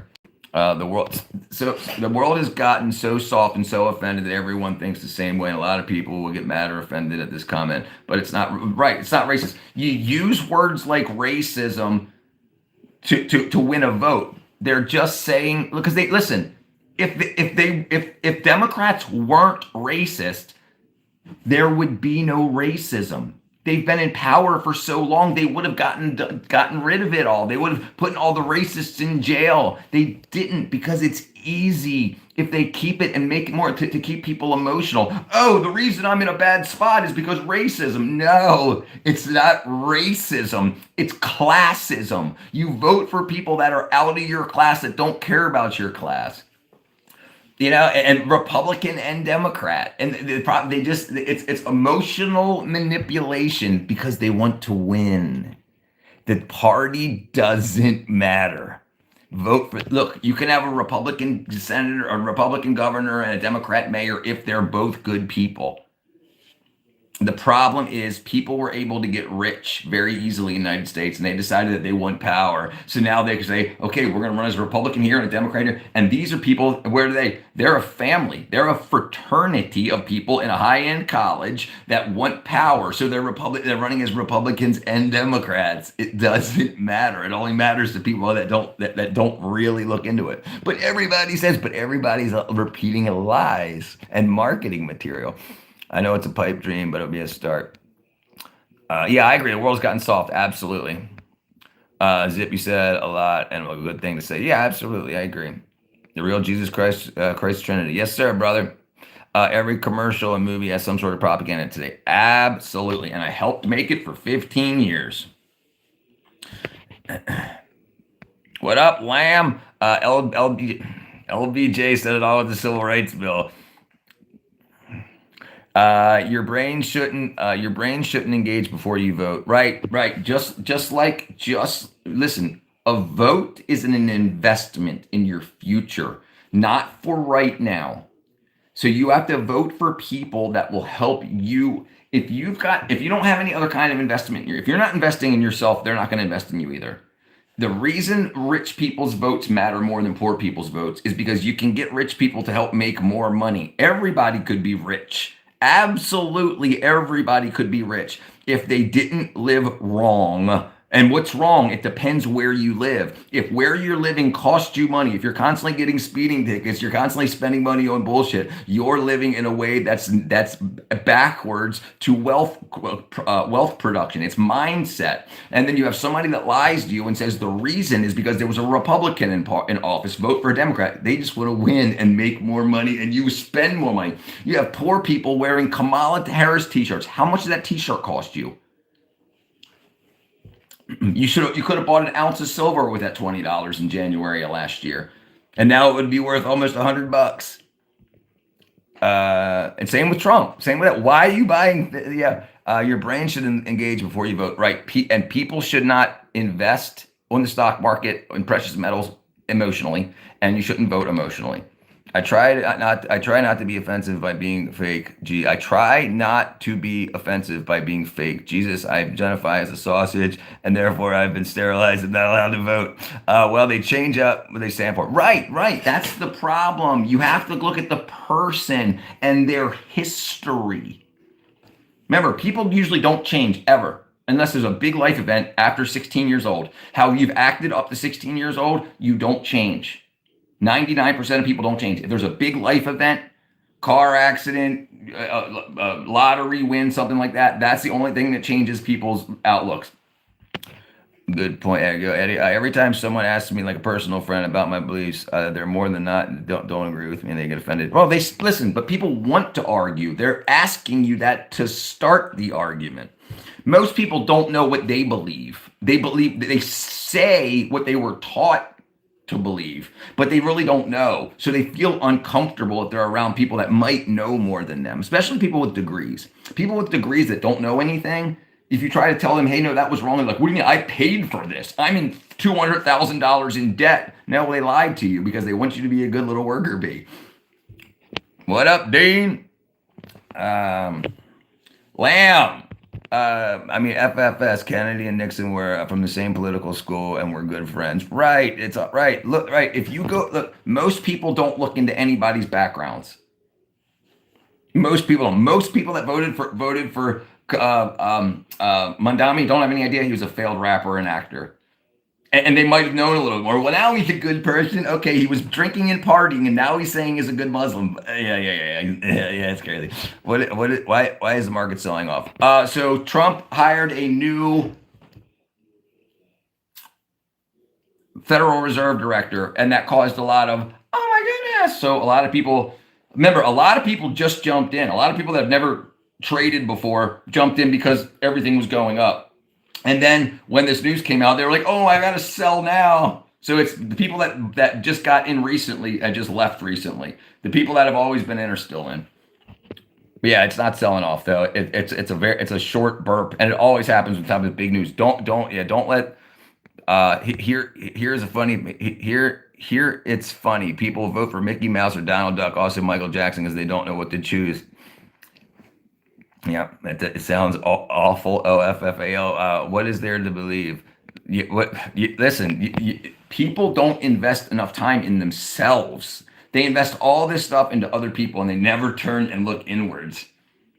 The world has gotten so soft and so offended that everyone thinks the same way. And a lot of people will get mad or offended at this comment, but it's not right. It's not racist. You use words like racism to win a vote. They're just saying, because they listen. If Democrats weren't racist, there would be no racism. They've been in power for so long, they would have gotten rid of it all. They would have put all the racists in jail. They didn't, because it's easy if they keep it and make it more to keep people emotional. Oh, the reason I'm in a bad spot is because racism. No, it's not racism. It's classism. You vote for people that are out of your class, that don't care about your class. You know, and Republican and Democrat, and it's emotional manipulation because they want to win. The party doesn't matter. Look, you can have a Republican senator, a Republican governor, and a Democrat mayor if they're both good people. The problem is people were able to get rich very easily in the United States, and they decided that they want power. So now they can say, okay, we're going to run as a Republican here and a Democrat here. And these are people, where are they? They're a family. They're a fraternity of people in a high-end college that want power. So they're running as Republicans and Democrats. It doesn't matter. It only matters to people that don't really look into it. But everybody's repeating lies and marketing material. I know it's a pipe dream, but it'll be a start. Yeah, I agree. The world's gotten soft. Absolutely. Zippy said a lot, and a good thing to say. Yeah, absolutely. I agree. The real Jesus Christ Trinity. Yes, sir, brother. Every commercial and movie has some sort of propaganda today. Absolutely. And I helped make it for 15 years. What up, Lamb? LBJ said it all with the Civil Rights Bill. Your brain shouldn't engage before you vote. Right. Just listen. A vote is an investment in your future, not for right now. So you have to vote for people that will help you. If you don't have any other kind of investment, if you're not investing in yourself, they're not going to invest in you either. The reason rich people's votes matter more than poor people's votes is because you can get rich people to help make more money. Everybody could be rich. Absolutely everybody could be rich if they didn't live wrong And what's wrong? It depends where you live. If where you're living costs you money, if you're constantly getting speeding tickets, you're constantly spending money on bullshit, you're living in a way that's backwards to wealth production. It's mindset. And then you have somebody that lies to you and says the reason is because there was a Republican in office. Vote for a Democrat. They just want to win and make more money, and you spend more money. You have poor people wearing Kamala Harris t-shirts. How much did that t-shirt cost you? You could have bought an ounce of silver with that $20 in January of last year, and now it would be worth almost $100. And same with Trump. Same with that. Why are you buying? Your brain should engage before you vote, right? And people should not invest on the stock market in precious metals emotionally, and you shouldn't vote emotionally. I try not to be offensive by being fake. I try not to be offensive by being fake. Jesus, I identify as a sausage, and therefore I've been sterilized and not allowed to vote. Well, they change up what they stand for. Right. That's the problem. You have to look at the person and their history. Remember, people usually don't change ever, unless there's a big life event after 16 years old. How you've acted up to 16 years old, you don't change. 99% of people don't change. If there's a big life event, car accident, lottery win, something like that, that's the only thing that changes people's outlooks. Good point. There you go, Eddie. Every time someone asks me, like a personal friend, about my beliefs, they're more than not don't agree with me, and they get offended. Well, they listen, but people want to argue. They're asking you that to start the argument. Most people don't know what they believe. They say what they were taught to believe, but they really don't know. So they feel uncomfortable if they're around people that might know more than them, especially people with degrees. People with degrees that don't know anything, if you try to tell them, hey, no, that was wrong, they're like, what do you mean? I paid for this. I'm in $200,000 in debt. No, they lied to you because they want you to be a good little worker bee. What up, Dean? Lamb. FFS, Kennedy and Nixon were from the same political school and were good friends. Right. It's right. Look, right. If you look, most people don't look into anybody's backgrounds. Most people that voted for Mandami don't have any idea he was a failed rapper and actor. And they might have known a little more. Well, now he's a good person. Okay, he was drinking and partying, and now he's saying he's a good Muslim. Yeah, it's crazy. Why is the market selling off? So Trump hired a new Federal Reserve director, and that caused a lot of, oh my goodness. So a lot of people just jumped in. A lot of people that have never traded before jumped in because everything was going up. And then when this news came out, they were like, oh, I got to sell now. So it's the people that just got in recently and just left recently. The people that have always been in are still in. But yeah, it's not selling off though. It's a short burp, and it always happens with time of big news. Don't let here's a funny here it's funny. People vote for Mickey Mouse or Donald Duck, also Michael Jackson, because they don't know what to choose. Yeah, it sounds awful. OFFAL. What is there to believe? People don't invest enough time in themselves. They invest all this stuff into other people, and they never turn and look inwards.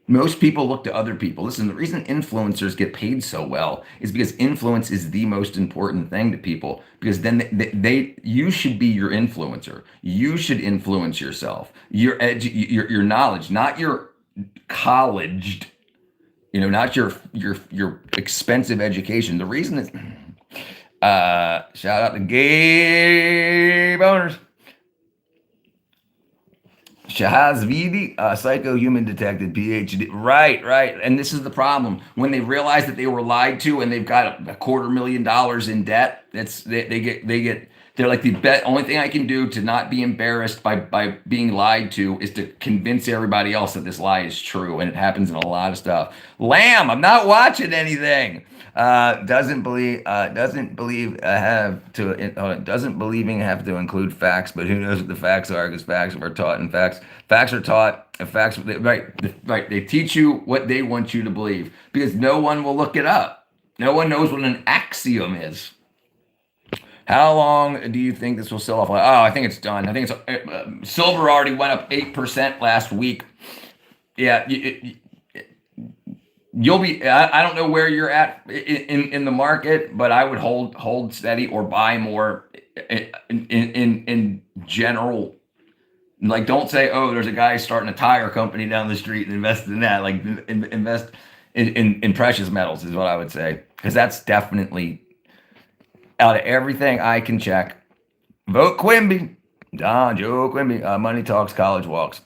Most people look to other people. Listen, the reason influencers get paid so well is because influence is the most important thing to people. Because then you should be your influencer. You should influence yourself. Your knowledge, not your colleged, not your expensive education. The reason is, shout out to Gabe Owners. Shahazvidi, psycho-human detective, PhD. Right. And this is the problem. When they realize that they were lied to and they've got $250,000 in debt, they're like, the only thing I can do to not be embarrassed by being lied to is to convince everybody else that this lie is true. And it happens in a lot of stuff. Lamb, I'm not watching anything. Doesn't believing have to include facts, but who knows what the facts are, because facts are taught, and facts are taught, and facts, right. They teach you what they want you to believe, because no one will look it up. No one knows what an axiom is. How long do you think this will sell off? Oh, I think it's done. I think it's silver already went up 8% last week. Yeah, you'll be. I don't know where you're at in the market, but I would hold steady or buy more in general. Like, don't say, oh, there's a guy starting a tire company down the street and invest in that. Like, invest in precious metals is what I would say, because that's definitely, out of everything I can check. Vote Quimby, Joe Quimby. Money talks, college walks.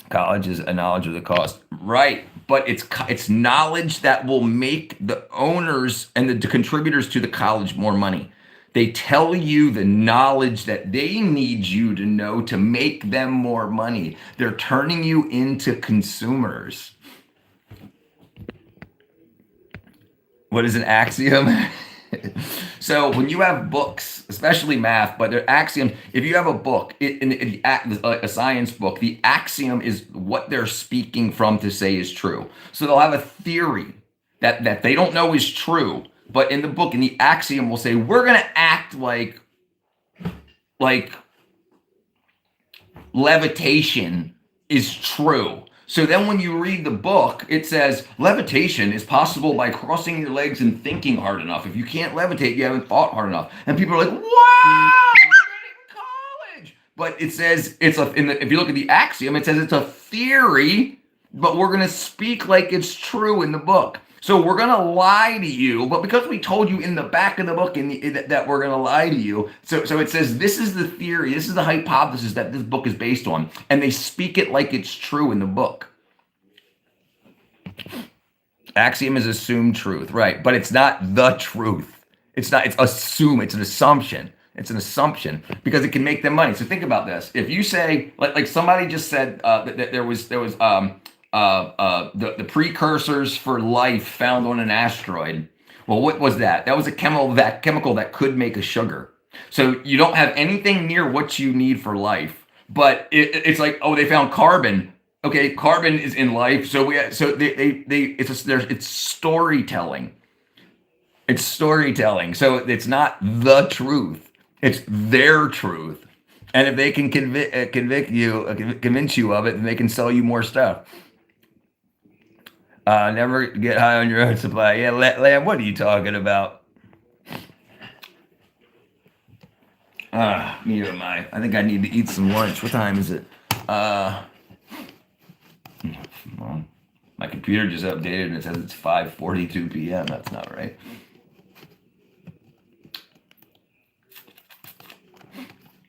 College is a knowledge of the cost, right? But it's knowledge that will make the owners and the contributors to the college more money. They tell you the knowledge that they need you to know to make them more money. They're turning you into consumers. What is an axiom? So when you have books, especially math, but they're axioms, if you have a book, a science book, the axiom is what they're speaking from to say is true. So they'll have a theory that they don't know is true, but in the book, in the axiom will say, we're going to act like levitation is true. So then when you read the book, it says levitation is possible by crossing your legs and thinking hard enough. If you can't levitate, you haven't thought hard enough. And people are like, wow, we're in college. But it says if you look at the axiom, it says it's a theory, but we're going to speak like it's true in the book. So we're going to lie to you, but because we told you in the back of the book that we're going to lie to you, so it says this is the theory, this is the hypothesis that this book is based on, and they speak it like it's true in the book. Axiom is assumed truth, right? But it's not the truth. It's assume. It's an assumption. It's an assumption because it can make them money. So think about this. If you say, like somebody just said that there was the precursors for life found on an asteroid. Well, what was that? That was a chemical that could make a sugar. So you don't have anything near what you need for life, but it's like, oh, they found carbon. Okay, carbon is in life. So it's storytelling. It's storytelling. So it's not the truth. It's their truth. And if they can convince you of it, then they can sell you more stuff. Never get high on your own supply. Yeah, Lamb, what are you talking about? Neither am I. I think I need to eat some lunch. What time is it? Well, my computer just updated and it says it's 5:42 p.m. That's not right.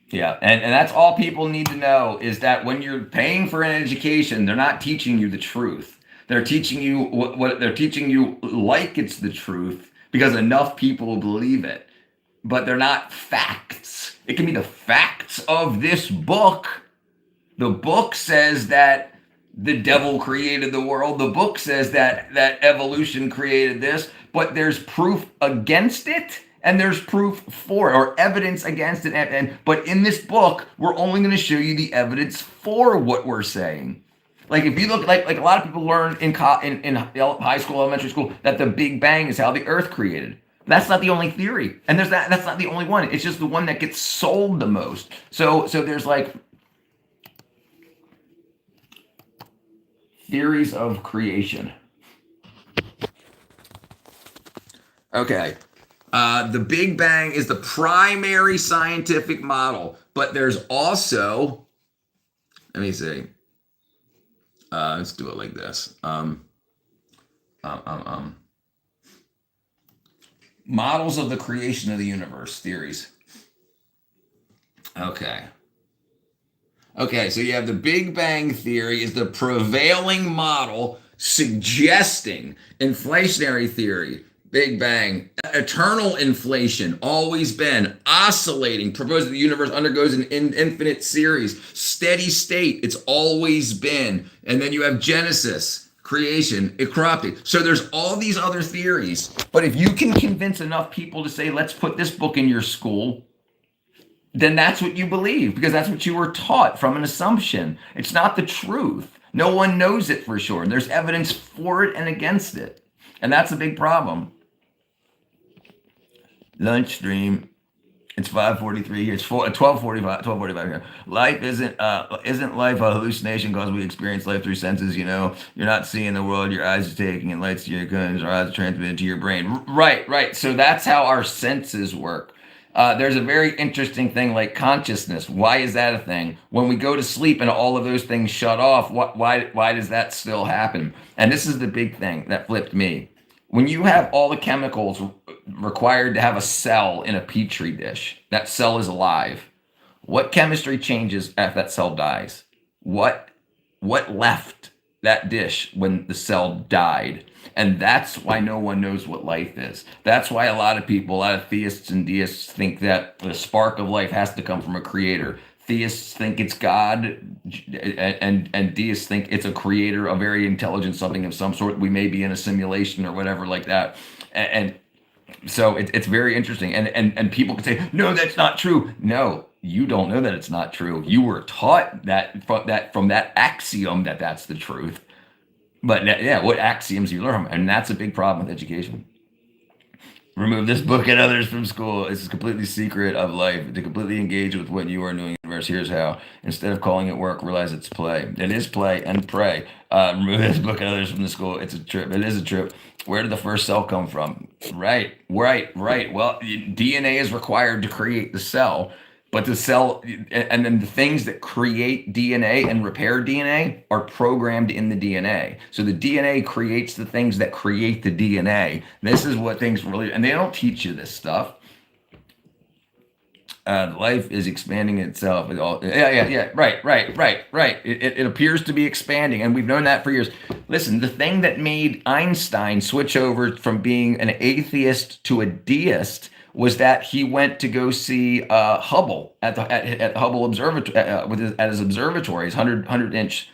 Yeah, and that's all people need to know is that when you're paying for an education, they're not teaching you the truth. They're teaching you what they're teaching you like it's the truth because enough people believe it, but they're not facts. It can be the facts of this book. The book says that the devil created the world. The book says that evolution created this, but there's proof against it and there's proof for it or evidence against it. But in this book, we're only going to show you the evidence for what we're saying. Like if you look like a lot of people learn in high school, elementary school, that the Big Bang is how the Earth created. That's not the only theory, and that's not the only one. It's just the one that gets sold the most. So there's like theories of creation. Okay, the Big Bang is the primary scientific model, but there's also, let me see. Let's do it like this. Models of the creation of the universe, theories. Okay, so you have the Big Bang theory is the prevailing model suggesting inflationary theory, Big Bang, eternal inflation, always been, oscillating, proposed that the universe undergoes an infinite series, steady state, it's always been. And then you have Genesis, creation, it corrupted. So there's all these other theories. But if you can convince enough people to say, let's put this book in your school, then that's what you believe, because that's what you were taught from an assumption. It's not the truth. No one knows it for sure. There's evidence for it and against it. And that's a big problem. Lunch stream. It's 5:43 here. It's 12:45. 12:45 here. Life isn't life a hallucination because we experience life through senses? You're not seeing the world your eyes are taking and lights to your guns, our eyes are transmitted to your brain. Right, right. So that's how our senses work. There's a very interesting thing like consciousness. Why is that a thing? When we go to sleep and all of those things shut off, why does that still happen? And this is the big thing that flipped me. When you have all the chemicals required to have a cell in a petri dish, that cell is alive. What chemistry changes after that cell dies? What what left that dish when the cell died? And that's why no one knows what life is. That's why a lot of people, a lot of theists and deists think that the spark of life has to come from a creator. Theists think it's God, and deists think it's a creator, a very intelligent something of some sort. We may be in a simulation or whatever like that. And so it's very interesting. And people can say, no, that's not true. No, you don't know that it's not true. You were taught from that axiom that that's the truth. But yeah, what axioms you learn, and that's a big problem with education. Remove this book and others from school. It's a completely secret of life. To completely engage with what you are doing in the universe, here's how. Instead of calling it work, realize it's play. It is play and pray. Remove this book and others from the school. It's a trip. It is a trip. Where did the first cell come from? Right. Well, DNA is required to create the cell. But the cell, and then the things that create DNA and repair DNA are programmed in the DNA. So the DNA creates the things that create the DNA. This is what things really, and they don't teach you this stuff. Life is expanding itself. Yeah. Right. It appears to be expanding, and we've known that for years. Listen, the thing that made Einstein switch over from being an atheist to a deist was that he went to go see Hubble at Hubble Observatory at his observatory, his 100-inch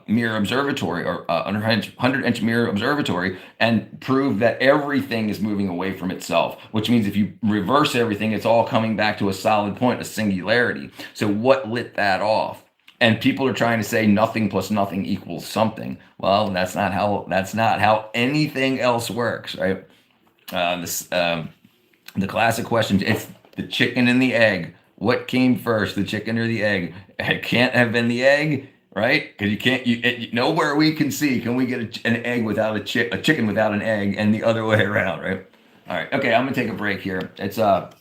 mirror observatory, or 100-inch mirror observatory, and prove that everything is moving away from itself. Which means if you reverse everything, it's all coming back to a solid point, a singularity. So what lit that off? And people are trying to say nothing plus nothing equals something. Well, that's not how anything else works, right? The classic question, it's the chicken and the egg. What came first, the chicken or the egg? It can't have been the egg, right? Because nowhere we can see can we get an egg without a chicken without an egg, and the other way around, right? All right, okay, I'm gonna take a break here. It's about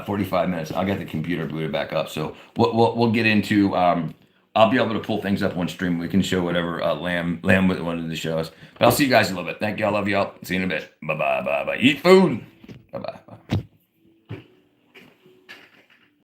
45 minutes. I'll get the computer booted back up. So we'll get into I'll be able to pull things up on stream. We can show whatever Lamb wanted to show us. But I'll see you guys in a little bit. Thank you. I love y'all. See you in a bit. Bye. Eat food. Bye.